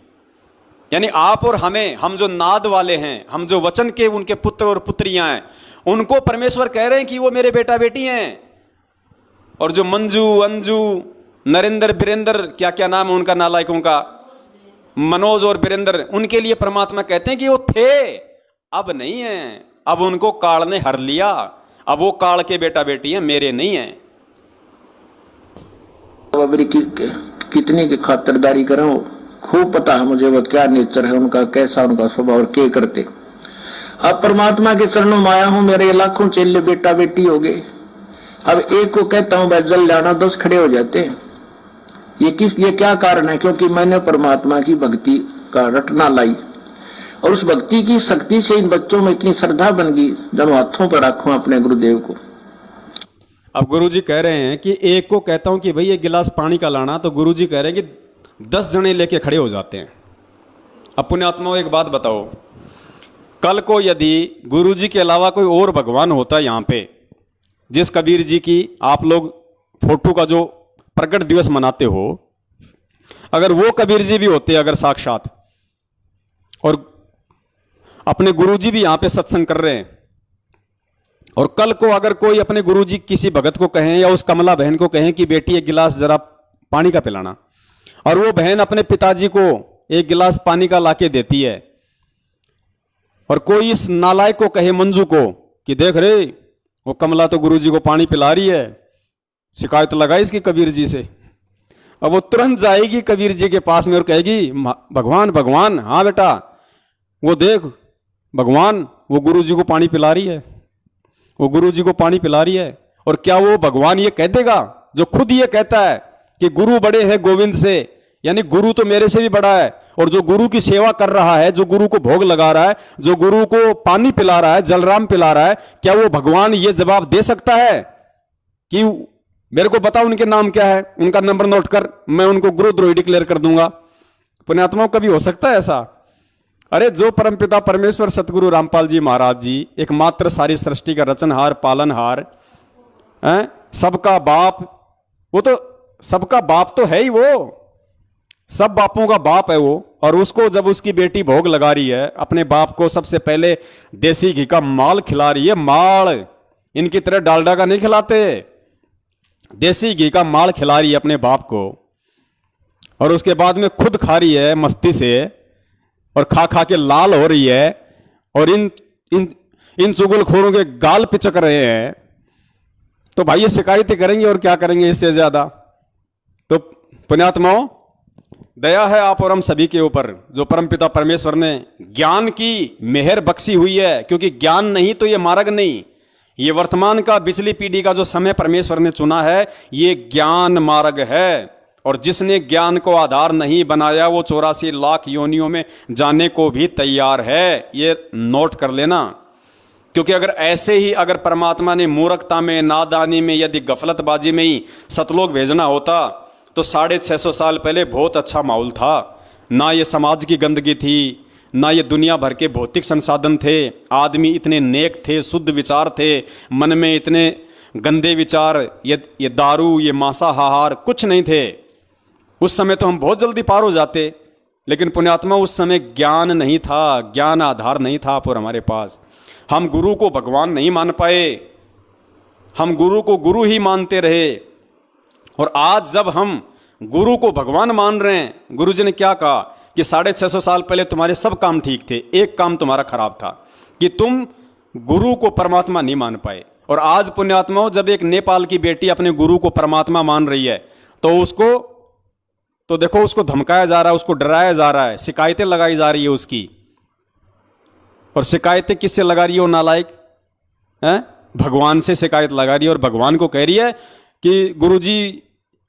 यानी आप और हमें, हम जो नाद वाले हैं, हम जो वचन के उनके पुत्र और पुत्रियां हैं, उनको परमेश्वर कह रहे हैं कि वो मेरे बेटा बेटी हैं। और जो मंजू, अंजू, नरेंद्र, बीरेंद्र, क्या क्या नाम है उनका नालायकों का, मनोज और बीरेंद्र, उनके लिए परमात्मा कहते हैं कि वो थे, अब नहीं है, अब उनको काल ने हर लिया, अब वो काल के बेटा बेटी हैं, मेरे नहीं हैं। मेरी कितनी की खातिरदारी करें, खूब पता है मुझे वह क्या नेचर है उनका, कैसा उनका स्वभाव और क्या करते। अब परमात्मा के चरणों में आया हूं, मेरे लाखों चेले बेटा बेटी हो गए। अब एक को कहता हूं जल जाना, 10 खड़े हो जाते हैं। ये क्या कारण है? क्योंकि मैंने परमात्मा की भक्ति का रटना लाई, और उस भक्ति की शक्ति से इन बच्चों में इतनी श्रद्धा बन गई, जब हाथों पर रखूं अपने गुरुदेव को। अब गुरुजी कह रहे हैं कि एक को कहता हूं कि भाई एक गिलास पानी का लाना, तो गुरुजी कह रहे हैं कि 10 जने लेके खड़े हो जाते हैं। अब पुण्यात्माओं, एक बात बताओ, कल को यदि गुरुजी के अलावा कोई और भगवान होता है यहां पे, जिस कबीर जी की आप लोग फोटो का जो प्रकट दिवस मनाते हो, अगर वो कबीर जी भी होते अगर साक्षात, और अपने गुरुजी भी यहां पे सत्संग कर रहे हैं, और कल को अगर कोई अपने गुरुजी किसी भगत को कहें या उस कमला बहन को कहें कि बेटी एक गिलास जरा पानी का पिलाना, और वो बहन अपने पिताजी को एक गिलास पानी का लाके देती है, और कोई इस नालायक को कहे मंजू को कि देख रे वो कमला तो गुरुजी को पानी पिला रही है, शिकायत लगाई इसकी कबीर जी से, अब वो तुरंत जाएगी कबीर जी के पास में और कहेगी भगवान भगवान, हाँ बेटा वो देख भगवान वो गुरुजी को पानी पिला रही है, वो गुरुजी को पानी पिला रही है। और क्या वो भगवान ये कह देगा जो खुद ये कहता है कि गुरु बड़े हैं गोविंद से, यानी गुरु तो मेरे से भी बड़ा है, और जो गुरु की सेवा कर रहा है, जो गुरु को भोग लगा रहा है, जो गुरु को पानी पिला रहा है, जलराम पिला रहा है, क्या वो भगवान ये जवाब दे सकता है कि मेरे को बताओ उनके नाम क्या है, उनका नंबर नोट कर, मैं उनको गुरुद्रोही डिक्लेयर कर दूंगा। पुण्यात्माओं, कभी हो सकता है ऐसा? अरे जो परमपिता परमेश्वर सतगुरु रामपाल जी महाराज जी, एकमात्र सारी सृष्टि का रचनहार पालनहार, सबका बाप, वो तो सबका बाप तो है ही, वो सब बापों का बाप है वो। और उसको जब उसकी बेटी भोग लगा रही है, अपने बाप को सबसे पहले देसी घी का माल खिला रही है, माल, इनकी तरह डालडा का नहीं खिलाते, देसी घी का माल खिला रही है अपने बाप को, और उसके बाद में खुद खा रही है मस्ती से, और खा खा के लाल हो रही है, और इन चुगलखोरों के गाल पिचक रहे हैं। तो भाई ये शिकायतें करेंगे और क्या करेंगे इससे ज्यादा। तो पुण्यात्माओं, दया है आप और हम सभी के ऊपर, जो परमपिता परमेश्वर ने ज्ञान की मेहर बख्शी हुई है, क्योंकि ज्ञान नहीं तो ये मार्ग नहीं, ये वर्तमान का पिछली पीढ़ी का जो समय परमेश्वर ने चुना है, ये ज्ञान मार्ग है। और जिसने ज्ञान को आधार नहीं बनाया, वो 84 लाख योनियों में जाने को भी तैयार है, ये नोट कर लेना। क्योंकि अगर ऐसे ही अगर परमात्मा ने मूर्खता में, नादानी में, यदि गफलतबाजी में ही सतलोक भेजना होता, तो 650 साल पहले बहुत अच्छा माहौल था। ना ये समाज की गंदगी थी, ना ये दुनिया भर के भौतिक संसाधन थे, आदमी इतने नेक थे, शुद्ध विचार थे, मन में इतने गंदे विचार, ये दारू, ये मांसाहार कुछ नहीं थे। उस समय तो हम बहुत जल्दी पार हो जाते, लेकिन पुण्यात्मा उस समय ज्ञान नहीं था, ज्ञान आधार नहीं था पर हमारे पास। हम गुरु को भगवान नहीं मान पाए, हम गुरु को गुरु ही मानते रहे। और आज जब हम गुरु को भगवान मान रहे हैं, गुरु जी ने क्या कहा कि 650 साल पहले तुम्हारे सब काम ठीक थे, एक काम तुम्हारा खराब था कि तुम गुरु को परमात्मा नहीं मान पाए। और आज पुण्यात्माओं, जब एक नेपाल की बेटी अपने गुरु को परमात्मा मान रही है, तो उसको तो देखो, उसको धमकाया जा रहा है, उसको डराया जा रहा है, शिकायतें लगाई जा रही है उसकी। और शिकायतें किससे लगा रही है वो नालायक? भगवान से शिकायत लगा रही है, और भगवान को कह रही है कि गुरुजी,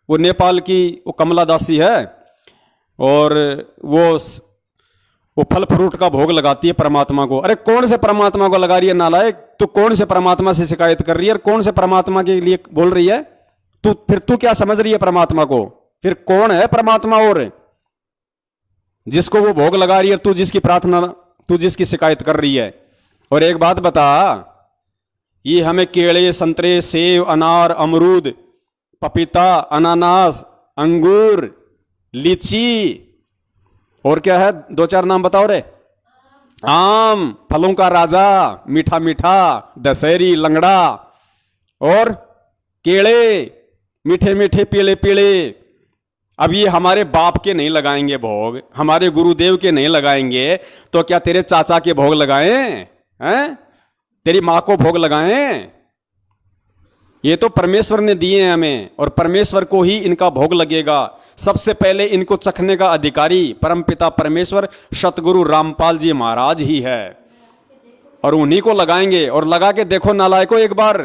वो नेपाल की वो कमला दासी है, और वो फल फ्रूट का भोग लगाती है परमात्मा को। अरे कौन से परमात्मा को लगा रही है नालायक? तू कौन से परमात्मा से शिकायत कर रही है, और कौन से परमात्मा के लिए बोल रही है तू? फिर तू क्या समझ रही है परमात्मा को? फिर कौन है परमात्मा और जिसको वो भोग लगा रही है, तू जिसकी प्रार्थना, तू जिसकी शिकायत कर रही है? और एक बात बता, ये हमें केले, संतरे, सेब, अनार, अमरूद, पपीता, अनानास, अंगूर, लीची, और क्या है, 2-4 नाम बताओ रे। आम, फलों का राजा, मीठा मीठा, दशहरी, लंगड़ा, और केले, मीठे मीठे, पीले पीले। अब ये हमारे बाप के नहीं लगाएंगे भोग, हमारे गुरुदेव के नहीं लगाएंगे, तो क्या तेरे चाचा के भोग लगाएं? हैं? तेरी माँ को भोग लगाएं? ये तो परमेश्वर ने दिए हैं हमें, और परमेश्वर को ही इनका भोग लगेगा। सबसे पहले इनको चखने का अधिकारी परमपिता परमेश्वर सतगुरु रामपाल जी महाराज ही है, और उन्हीं को लगाएंगे। और लगा के देखो नालायकों, एक बार,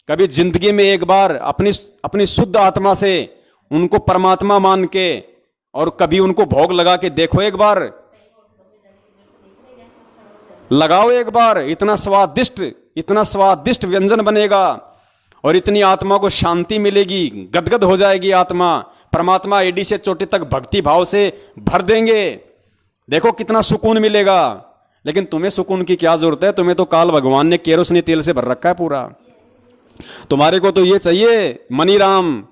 कभी जिंदगी में एक बार अपनी शुद्ध आत्मा से उनको परमात्मा मान के, और कभी उनको भोग लगा के देखो, एक बार लगाओ, एक बार। इतना स्वादिष्ट व्यंजन बनेगा, और इतनी आत्मा को शांति मिलेगी, गदगद हो जाएगी आत्मा। परमात्मा एडी से चोटी तक भक्ति भाव से भर देंगे, देखो कितना सुकून मिलेगा। लेकिन तुम्हें सुकून की क्या जरूरत है? तुम्हें तो काल भगवान ने केरोसिनी तेल से भर रखा है पूरा। तुम्हारे को तो ये चाहिए, मनीराम,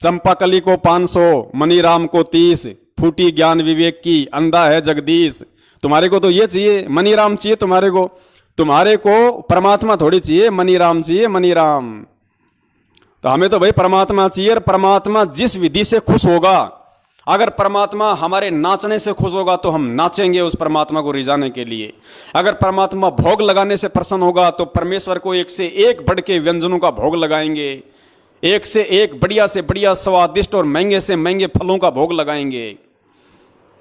चंपाकली को 500, मनीराम को 30, फूटी ज्ञान विवेक की, अंधा है जगदीश। तुम्हारे को तो ये चाहिए, मनीराम चाहिए तुम्हारे को परमात्मा थोड़ी चाहिए, मनीराम चाहिए, मनीराम। तो हमें तो भाई परमात्मा चाहिए, और परमात्मा जिस विधि से खुश होगा, अगर परमात्मा हमारे नाचने से खुश होगा तो हम नाचेंगे उस परमात्मा को रिझाने के लिए। अगर परमात्मा भोग लगाने से प्रसन्न होगा तो परमेश्वर को एक से एक बढ़ के व्यंजनों का भोग लगाएंगे, एक से एक बढ़िया से बढ़िया स्वादिष्ट और महंगे से महंगे फलों का भोग लगाएंगे।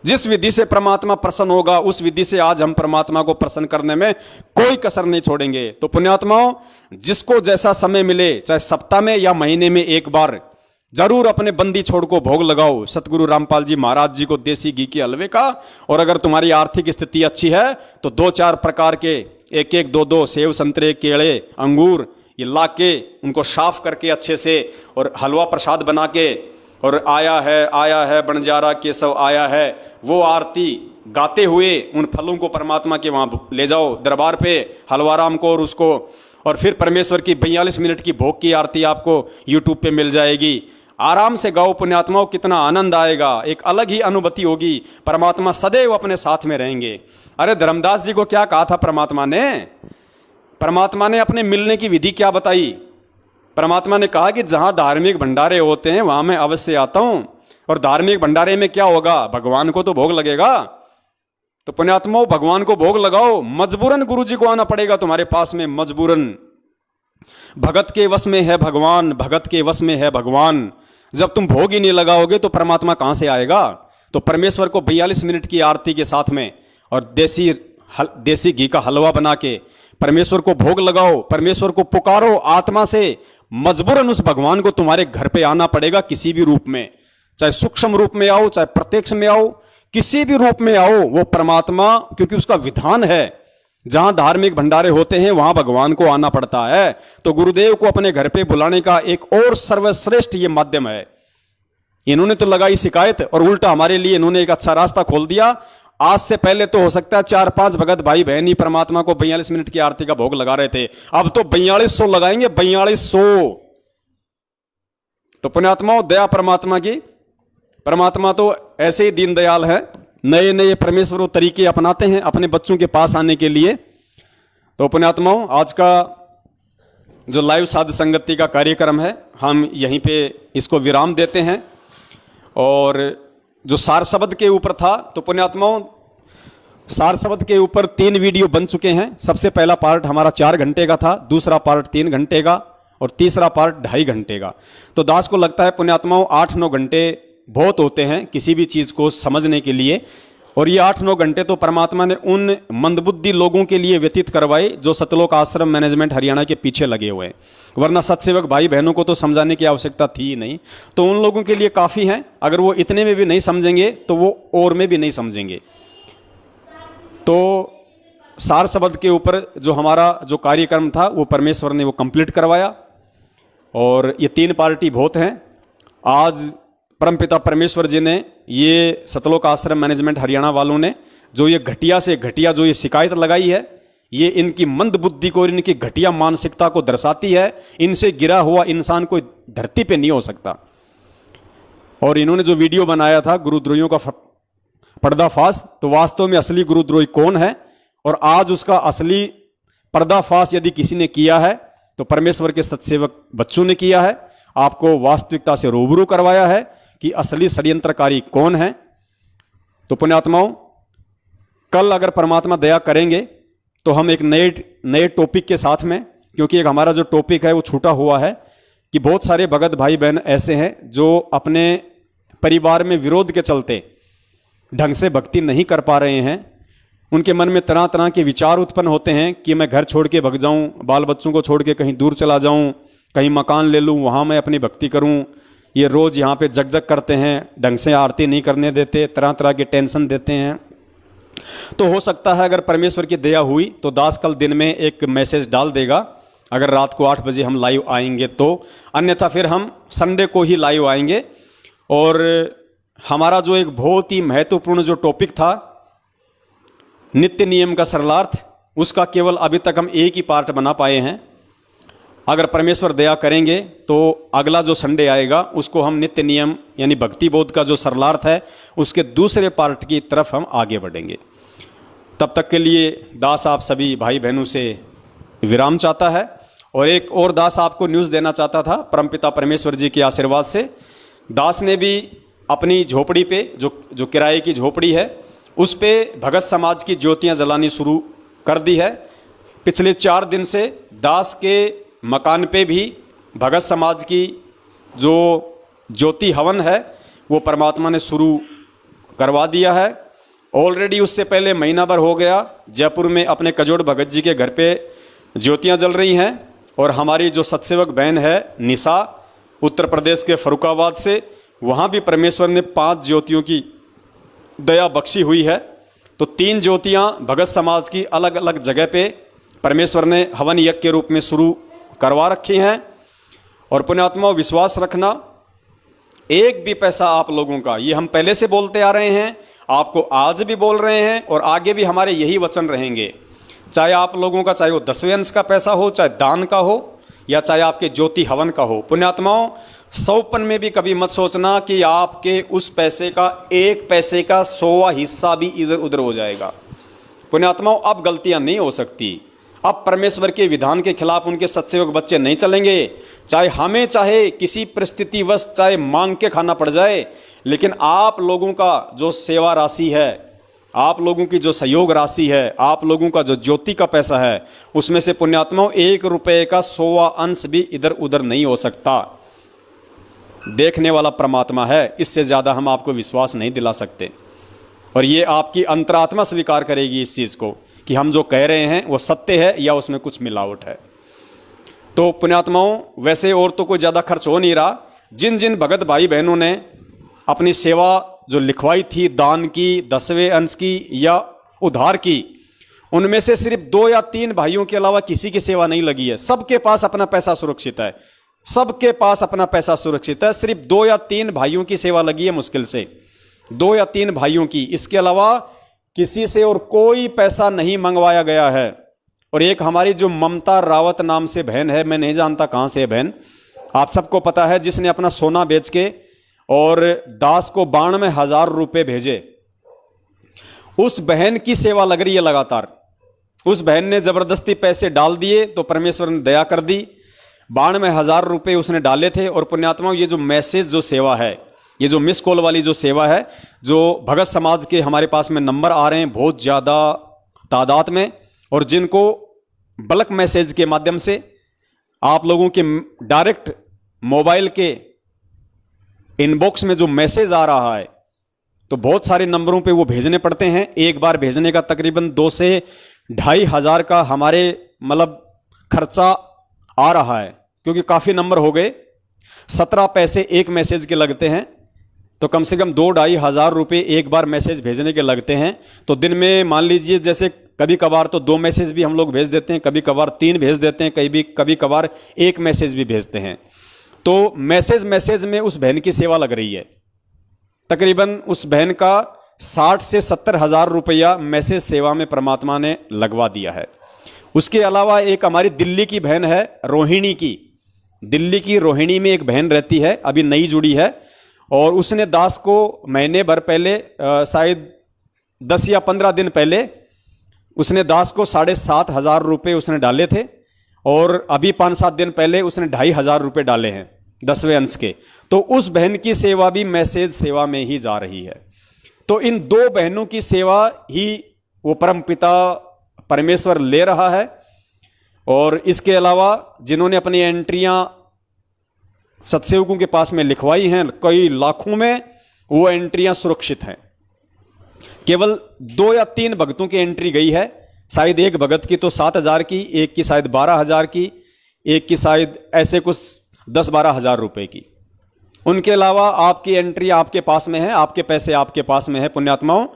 जिस विधि से परमात्मा प्रसन्न होगा, उस विधि से आज हम परमात्मा को प्रसन्न करने में कोई कसर नहीं छोड़ेंगे। तो पुण्यात्माओं, जिसको जैसा समय मिले, चाहे सप्ताह में या महीने में एक बार, जरूर अपने बंदी छोड़ को भोग लगाओ सतगुरु रामपाल जी महाराज जी को देसी घी के हलवे का। और अगर तुम्हारी आर्थिक स्थिति अच्छी है तो 2-4 प्रकार के 1-1, 2-2 सेव, संतरे, केले, अंगूर, ये ला के उनको साफ करके अच्छे से और हलवा प्रसाद बना के और आया है बंजारा केशव आया है, वो आरती गाते हुए उन फलों को परमात्मा के वहाँ ले जाओ दरबार पे, हलवाराम को और उसको, और फिर परमेश्वर की 42 मिनट की भोग की आरती आपको यूट्यूब पे मिल जाएगी। आराम से गाओ पुण्यात्माओं, कितना आनंद आएगा, एक अलग ही अनुभूति होगी। परमात्मा सदैव अपने साथ में रहेंगे। अरे धर्मदास जी को क्या कहा था परमात्मा ने? परमात्मा ने अपने मिलने की विधि क्या बताई? परमात्मा ने कहा कि जहां धार्मिक भंडारे होते हैं वहां मैं अवश्य आता हूं। और धार्मिक भंडारे में क्या होगा? भगवान को तो भोग लगेगा। तो पुण्यात्माओं, भगवान को भोग लगाओ। मजबूरन गुरु जी को आना पड़ेगा तुम्हारे पास में, मजबूरन। भगत के वश में है भगवान, भगत के वश में है भगवान। जब तुम भोग ही नहीं लगाओगे तो परमात्मा कहां से आएगा? तो परमेश्वर को 42 मिनट की आरती के साथ में और देसी घी का हलवा बना के परमेश्वर को भोग लगाओ, परमेश्वर को पुकारो आत्मा से। मजबूरन उस भगवान को तुम्हारे घर पे आना पड़ेगा, किसी भी रूप में, चाहे सूक्ष्म रूप में आओ, चाहे प्रत्यक्ष में आओ, किसी भी रूप में आओ, वो परमात्मा, क्योंकि उसका विधान है जहां धार्मिक भंडारे होते हैं वहां भगवान को आना पड़ता है। तो गुरुदेव को अपने घर पे बुलाने का एक और सर्वश्रेष्ठ ये माध्यम है। इन्होंने तो लगाई शिकायत और उल्टा हमारे लिए इन्होंने एक अच्छा रास्ता खोल दिया। आज से पहले तो हो सकता है 4-5 भगत भाई बहन ही परमात्मा को 42 मिनट की आरती का भोग लगा रहे थे, अब तो 4200 लगाएंगे, 4200। तो पुण्यात्माओं, दया परमात्मा की। परमात्मा तो ऐसे ही दीनदयाल है, नए नए परमेश्वर वो तरीके अपनाते हैं अपने बच्चों के पास आने के लिए। तो पुण्यात्माओं, आज का जो लाइव साध संगति का कार्यक्रम है हम यहीं पे इसको विराम देते हैं। और जो सार शब्द के ऊपर था, तो पुण्यात्माओं सार शब्द के ऊपर 3 वीडियो बन चुके हैं। सबसे पहला पार्ट हमारा 4 घंटे का था, दूसरा पार्ट 3 घंटे का और तीसरा पार्ट 2.5 घंटे का। तो दास को लगता है पुण्यात्माओं 8-9 घंटे बहुत होते हैं किसी भी चीज़ को समझने के लिए। और ये 8-9 घंटे तो परमात्मा ने उन मंदबुद्धि लोगों के लिए व्यतीत करवाए जो सतलोक आश्रम मैनेजमेंट हरियाणा के पीछे लगे हुए हैं, वरना सत्सेवक भाई बहनों को तो समझाने की आवश्यकता थी ही नहीं। तो उन लोगों के लिए काफ़ी है, अगर वो इतने में भी नहीं समझेंगे तो वो और में भी नहीं समझेंगे। तो सार शब्द के ऊपर जो हमारा जो कार्यक्रम था वो परमेश्वर ने वो कंप्लीट करवाया। और ये 3 पार्टी बहुत हैं। आज परमपिता परमेश्वर जी ने, ये सतलोक आश्रम मैनेजमेंट हरियाणा वालों ने जो ये घटिया से घटिया जो ये शिकायत लगाई है, ये इनकी मंद बुद्धि को और इनकी घटिया मानसिकता को दर्शाती है। इनसे गिरा हुआ इंसान कोई धरती पे नहीं हो सकता। और इन्होंने जो वीडियो बनाया था गुरुद्रोहियों का पर्दाफाश, तो वास्तव में असली गुरुद्रोही कौन है और आज उसका असली पर्दाफाश यदि किसी ने किया है तो परमेश्वर के सत्सेवक बच्चों ने किया है। आपको वास्तविकता से रूबरू करवाया है कि असली षड्यंत्रकारी कौन है। तो पुण्यात्माओं, कल अगर परमात्मा दया करेंगे तो हम एक नए टॉपिक के साथ में, क्योंकि एक हमारा जो टॉपिक है वो छूटा हुआ है कि बहुत सारे भगत भाई बहन ऐसे हैं जो अपने परिवार में विरोध के चलते ढंग से भक्ति नहीं कर पा रहे हैं। उनके मन में तरह तरह के विचार उत्पन्न होते हैं कि मैं घर छोड़ के भग जाऊं, बाल बच्चों को छोड़ के कहीं दूर चला जाऊं, कहीं मकान ले लूं, वहां मैं अपनी भक्ति करूं। ये रोज यहाँ पे जग करते हैं, ढंग से आरती नहीं करने देते, तरह तरह के टेंशन देते हैं। तो हो सकता है अगर परमेश्वर की दया हुई तो दास कल दिन में एक मैसेज डाल देगा, अगर रात को 8 बजे हम लाइव आएंगे तो। अन्यथा फिर हम संडे को ही लाइव आएंगे। और हमारा जो एक बहुत ही महत्वपूर्ण जो टॉपिक था नित्य नियम का सरलार्थ, उसका केवल अभी तक हम एक ही पार्ट बना पाए हैं। अगर परमेश्वर दया करेंगे तो अगला जो संडे आएगा उसको हम नित्य नियम यानी भक्ति बोध का जो सरलार्थ है उसके दूसरे पार्ट की तरफ हम आगे बढ़ेंगे। तब तक के लिए दास आप सभी भाई बहनों से विराम चाहता है। और एक और दास आपको न्यूज़ देना चाहता था परमपिता परमेश्वर जी के आशीर्वाद से। दास ने भी अपनी झोपड़ी पे जो किराए की झोपड़ी है उस पे भगत समाज की ज्योतियां जलानी शुरू कर दी है। पिछले 4 दिन से दास के मकान पे भी भगत समाज की जो ज्योति हवन है वो परमात्मा ने शुरू करवा दिया है। ऑलरेडी उससे पहले महीना भर हो गया जयपुर में अपने कजोड़ भगत जी के घर पे ज्योतियां जल रही हैं। और हमारी जो सत्सेवक बहन है निशा, उत्तर प्रदेश के फरुखाबाद से, वहाँ भी परमेश्वर ने 5 ज्योतियों की दया बख्शी हुई है। तो 3 ज्योतियाँ भगत समाज की अलग अलग जगह पे परमेश्वर ने हवन यज्ञ के रूप में शुरू करवा रखी हैं। और पुण्यात्मा विश्वास रखना, एक भी पैसा आप लोगों का, ये हम पहले से बोलते आ रहे हैं, आपको आज भी बोल रहे हैं और आगे भी हमारे यही वचन रहेंगे। चाहे आप लोगों का, चाहे वो 10वें अंश का पैसा हो, चाहे दान का हो, या चाहे आपके ज्योति हवन का हो। पुण्यात्माओं, 100पन में भी कभी मत सोचना कि आपके उस पैसे का, एक पैसे का 100वां हिस्सा भी इधर उधर हो जाएगा। पुण्यात्माओं, अब गलतियां नहीं हो सकती। अब परमेश्वर के विधान के खिलाफ उनके सत्सेवक बच्चे नहीं चलेंगे। चाहे किसी परिस्थितिवश चाहे मांग के खाना पड़ जाए, लेकिन आप लोगों का जो सेवा राशि है, आप लोगों की जो सहयोग राशि है, आप लोगों का जो ज्योति का पैसा है, उसमें से पुण्यात्माओं 1 रुपये का 100वां अंश भी इधर उधर नहीं हो सकता। देखने वाला परमात्मा है, इससे ज़्यादा हम आपको विश्वास नहीं दिला सकते। और ये आपकी अंतरात्मा स्वीकार करेगी इस चीज़ को कि हम जो कह रहे हैं वो सत्य है या उसमें कुछ मिलावट है। तो पुण्यात्माओं, वैसे और तो कोई ज़्यादा खर्च हो नहीं रहा। जिन जिन भगत भाई बहनों ने अपनी सेवा जो लिखवाई थी, दान की, 10वें अंश की या उधार की, उनमें से सिर्फ 2 या 3 भाइयों के अलावा किसी की सेवा नहीं लगी है। सबके पास अपना पैसा सुरक्षित है, सबके पास अपना पैसा सुरक्षित है। सिर्फ 2 या 3 भाइयों की सेवा लगी है, मुश्किल से 2 या 3 भाइयों की। इसके अलावा किसी से और कोई पैसा नहीं मंगवाया गया है। और एक हमारी जो ममता रावत नाम से बहन है, मैं नहीं जानता कहाँ से है बहन, आप सबको पता है, जिसने अपना सोना बेच के और दास को 92,000 रुपये भेजे, उस बहन की सेवा लग रही है लगातार। उस बहन ने जबरदस्ती पैसे डाल दिए तो परमेश्वर ने दया कर दी, 92,000 रुपये उसने डाले थे। और पुण्यात्माओं, ये जो मैसेज जो सेवा है, ये जो मिस कॉल वाली जो सेवा है, जो भगत समाज के हमारे पास में नंबर आ रहे हैं बहुत ज़्यादा तादाद में, और जिनको बल्क मैसेज के माध्यम से आप लोगों के डायरेक्ट मोबाइल के इनबॉक्स में जो मैसेज आ रहा है, तो बहुत सारे नंबरों पे वो भेजने पड़ते हैं। एक बार भेजने का तकरीबन 2 से 2,500 हज़ार का हमारे मतलब खर्चा आ रहा है, क्योंकि काफ़ी नंबर हो गए। 17 पैसे एक मैसेज के लगते हैं, तो कम से कम 2-2,500 हज़ार रुपये एक बार मैसेज भेजने के लगते हैं। तो दिन में मान लीजिए, जैसे कभी कभार तो 2 मैसेज भी हम लोग भेज देते हैं, कभी कभार 3 भेज देते हैं, कभी कभार 1 मैसेज भी भेजते हैं। तो मैसेज में उस बहन की सेवा लग रही है। तकरीबन उस बहन का 60 से 70 हज़ार रुपया मैसेज सेवा में परमात्मा ने लगवा दिया है। उसके अलावा एक हमारी दिल्ली की बहन है, रोहिणी की, दिल्ली की रोहिणी में एक बहन रहती है, अभी नई जुड़ी है, और उसने दास को महीने भर पहले, शायद 10 या 15 दिन पहले, उसने दास को 7,500 रुपये उसने डाले थे, और अभी 5-7 दिन पहले उसने 2,500 रुपये डाले हैं 10वें अंश के। तो उस बहन की सेवा भी मैसेज सेवा में ही जा रही है। तो इन 2 बहनों की सेवा ही वो परमपिता परमेश्वर ले रहा है। और इसके अलावा जिन्होंने अपनी एंट्रियां सत्सेवकों के पास में लिखवाई हैं, कई लाखों में वो एंट्रियां सुरक्षित हैं। केवल 2 या 3 भक्तों की एंट्री गई है, शायद एक भगत की तो 7,000 की, एक की शायद 12,000 की, एक की शायद ऐसे कुछ 10-12 हज़ार रुपये की। उनके अलावा आपकी एंट्री आपके पास में है, आपके पैसे आपके पास में है। पुण्यात्माओं,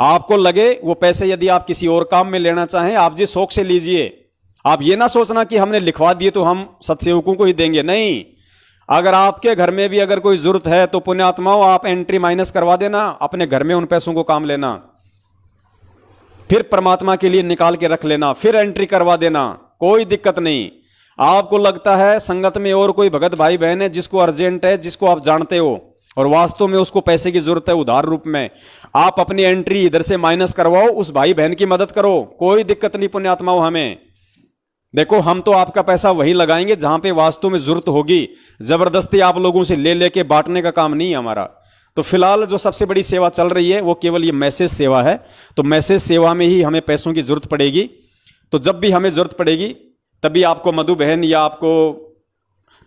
आपको लगे वो पैसे यदि आप किसी और काम में लेना चाहें, आप जी शौक से लीजिए। आप ये ना सोचना कि हमने लिखवा दिए तो हम सत्सेवकों को ही देंगे, नहीं। अगर आपके घर में भी अगर कोई जरूरत है तो पुण्यात्माओं, आप एंट्री माइनस करवा देना, अपने घर में उन पैसों को काम लेना, फिर परमात्मा के लिए निकाल के रख लेना, फिर एंट्री करवा देना, कोई दिक्कत नहीं। आपको लगता है संगत में और कोई भगत भाई बहन है जिसको अर्जेंट है, जिसको आप जानते हो और वास्तव में उसको पैसे की जरूरत है उधार रूप में, आप अपनी एंट्री इधर से माइनस करवाओ, उस भाई बहन की मदद करो, कोई दिक्कत नहीं। पुण्यात्माओं, हमें देखो, हम तो आपका पैसा वहीं लगाएंगे जहां पे वास्तव में जरूरत होगी। जबरदस्ती आप लोगों से ले लेके बांटने का काम नहीं है हमारा। तो फिलहाल जो सबसे बड़ी सेवा चल रही है वो केवल ये मैसेज सेवा है। तो मैसेज सेवा में ही हमें पैसों की जरूरत पड़ेगी। तो जब भी हमें जरूरत पड़ेगी तभी आपको मधु बहन या आपको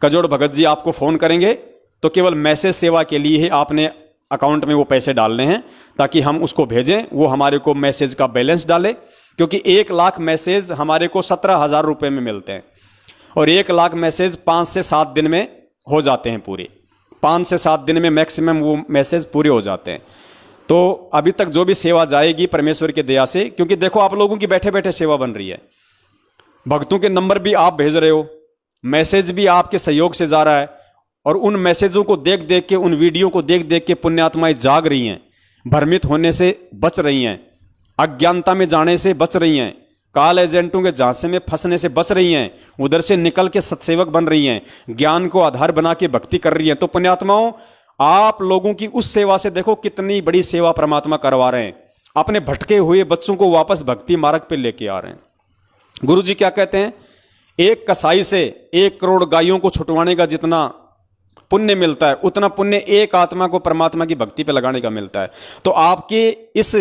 कजोड़ भगत जी आपको फोन करेंगे। तो केवल मैसेज सेवा के लिए ही आपने अकाउंट में वो पैसे डालने हैं ताकि हम उसको भेजें, वो हमारे को मैसेज का बैलेंस डाले। क्योंकि 1 लाख मैसेज हमारे को 17,000 रुपये में मिलते हैं और 1 लाख मैसेज 5 से 7 दिन में हो जाते हैं पूरे। 5 से 7 दिन में मैक्सिमम वो मैसेज पूरे हो जाते हैं। तो अभी तक जो भी सेवा जाएगी परमेश्वर की दया से, क्योंकि देखो आप लोगों की बैठे बैठे सेवा बन रही है, भक्तों के नंबर भी आप भेज रहे हो, मैसेज भी आपके सहयोग से जा रहा है, और उन मैसेजों को देख देख के, उन वीडियो को देख देख के पुण्यात्माएं जाग रही हैं, भ्रमित होने से बच रही हैं, अज्ञानता में जाने से बच रही हैं, काल एजेंटों के झांसे में फंसने से बच रही हैं, उधर से निकल के सत्सेवक बन रही हैं, ज्ञान को आधार बना के भक्ति कर रही हैं। तो पुण्यात्माओं, आप लोगों की उस सेवा से देखो कितनी बड़ी सेवा परमात्मा करवा रहे हैं, अपने भटके हुए बच्चों को वापस भक्ति मार्ग पे लेके आ रहे हैं। गुरु जी क्या कहते हैं, एक कसाई से 1 करोड़ गायों को छुटवाने का जितना पुण्य मिलता है, उतना पुण्य एक आत्मा को परमात्मा की भक्ति पे लगाने का मिलता है। तो आपके इस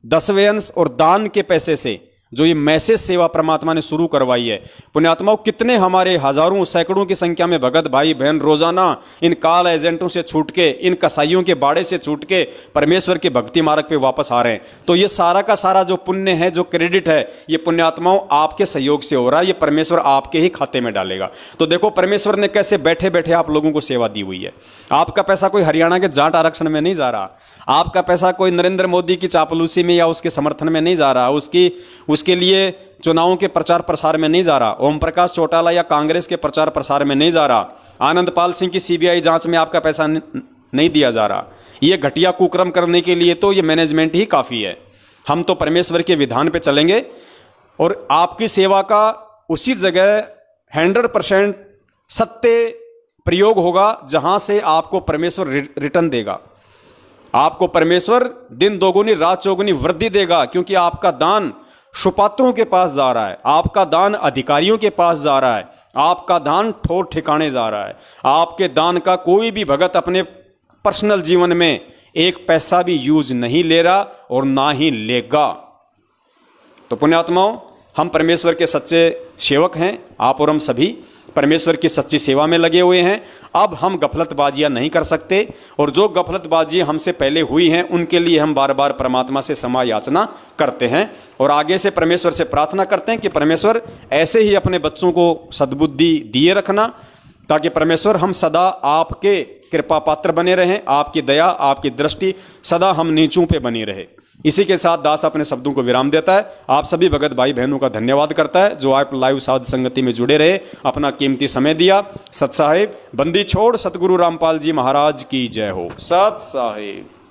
10वें अंश और दान के पैसे से जो ये मैसेज सेवा परमात्मा ने शुरू करवाई है, पुण्यात्माओं, कितने हमारे हजारों सैकड़ों की संख्या में भगत भाई बहन रोजाना इन काल एजेंटों से छूट के, इन कसाईयों के बाड़े से छूट के परमेश्वर के भक्ति मार्ग पे वापस आ रहे हैं। तो ये सारा का सारा जो पुण्य है, जो क्रेडिट है, ये पुण्यात्माओं आपके सहयोग से हो रहा है, ये परमेश्वर आपके ही खाते में डालेगा। तो देखो परमेश्वर ने कैसे बैठे बैठे आप लोगों को सेवा दी हुई है। आपका पैसा कोई हरियाणा के जाट आरक्षण में नहीं जा रहा, आपका पैसा कोई नरेंद्र मोदी की चापलूसी में या उसके समर्थन में नहीं जा रहा, उसके लिए चुनावों के प्रचार प्रसार में नहीं जा रहा, ओम प्रकाश चौटाला या कांग्रेस के प्रचार प्रसार में नहीं जा रहा, आनंद पाल सिंह की सीबीआई जांच में आपका पैसा नहीं दिया जा रहा। ये घटिया कुकर्म करने के लिए तो ये मैनेजमेंट ही काफ़ी है। हम तो परमेश्वर के विधान पे चलेंगे और आपकी सेवा का उसी जगह 100% सत्य प्रयोग होगा जहां से आपको परमेश्वर रिटर्न देगा, आपको परमेश्वर दिन दोगुनी रात चौगुनी वृद्धि देगा, क्योंकि आपका दान सुपात्रों के पास जा रहा है, आपका दान अधिकारियों के पास जा रहा है, आपका दान ठोर ठिकाने जा रहा है। आपके दान का कोई भी भगत अपने पर्सनल जीवन में एक पैसा भी यूज नहीं ले रहा और ना ही लेगा। तो पुण्यात्माओं, हम परमेश्वर के सच्चे सेवक हैं, आप और हम सभी परमेश्वर की सच्ची सेवा में लगे हुए हैं। अब हम गफलतबाजियां नहीं कर सकते, और जो गफलतबाजियां हमसे पहले हुई हैं उनके लिए हम बार बार परमात्मा से क्षमा याचना करते हैं और आगे से परमेश्वर से प्रार्थना करते हैं कि परमेश्वर ऐसे ही अपने बच्चों को सद्बुद्धि दिए रखना, ताकि परमेश्वर हम सदा आपके कृपा पात्र बने रहें, आपकी दया आपकी दृष्टि सदा हम नीचों पे बनी रहे। इसी के साथ दास अपने शब्दों को विराम देता है। आप सभी भगत भाई बहनों का धन्यवाद करता है जो आप लाइव साध संगति में जुड़े रहे, अपना कीमती समय दिया। सत साहिब बंदी छोड़ सतगुरु रामपाल जी महाराज की जय हो। सत साहिब।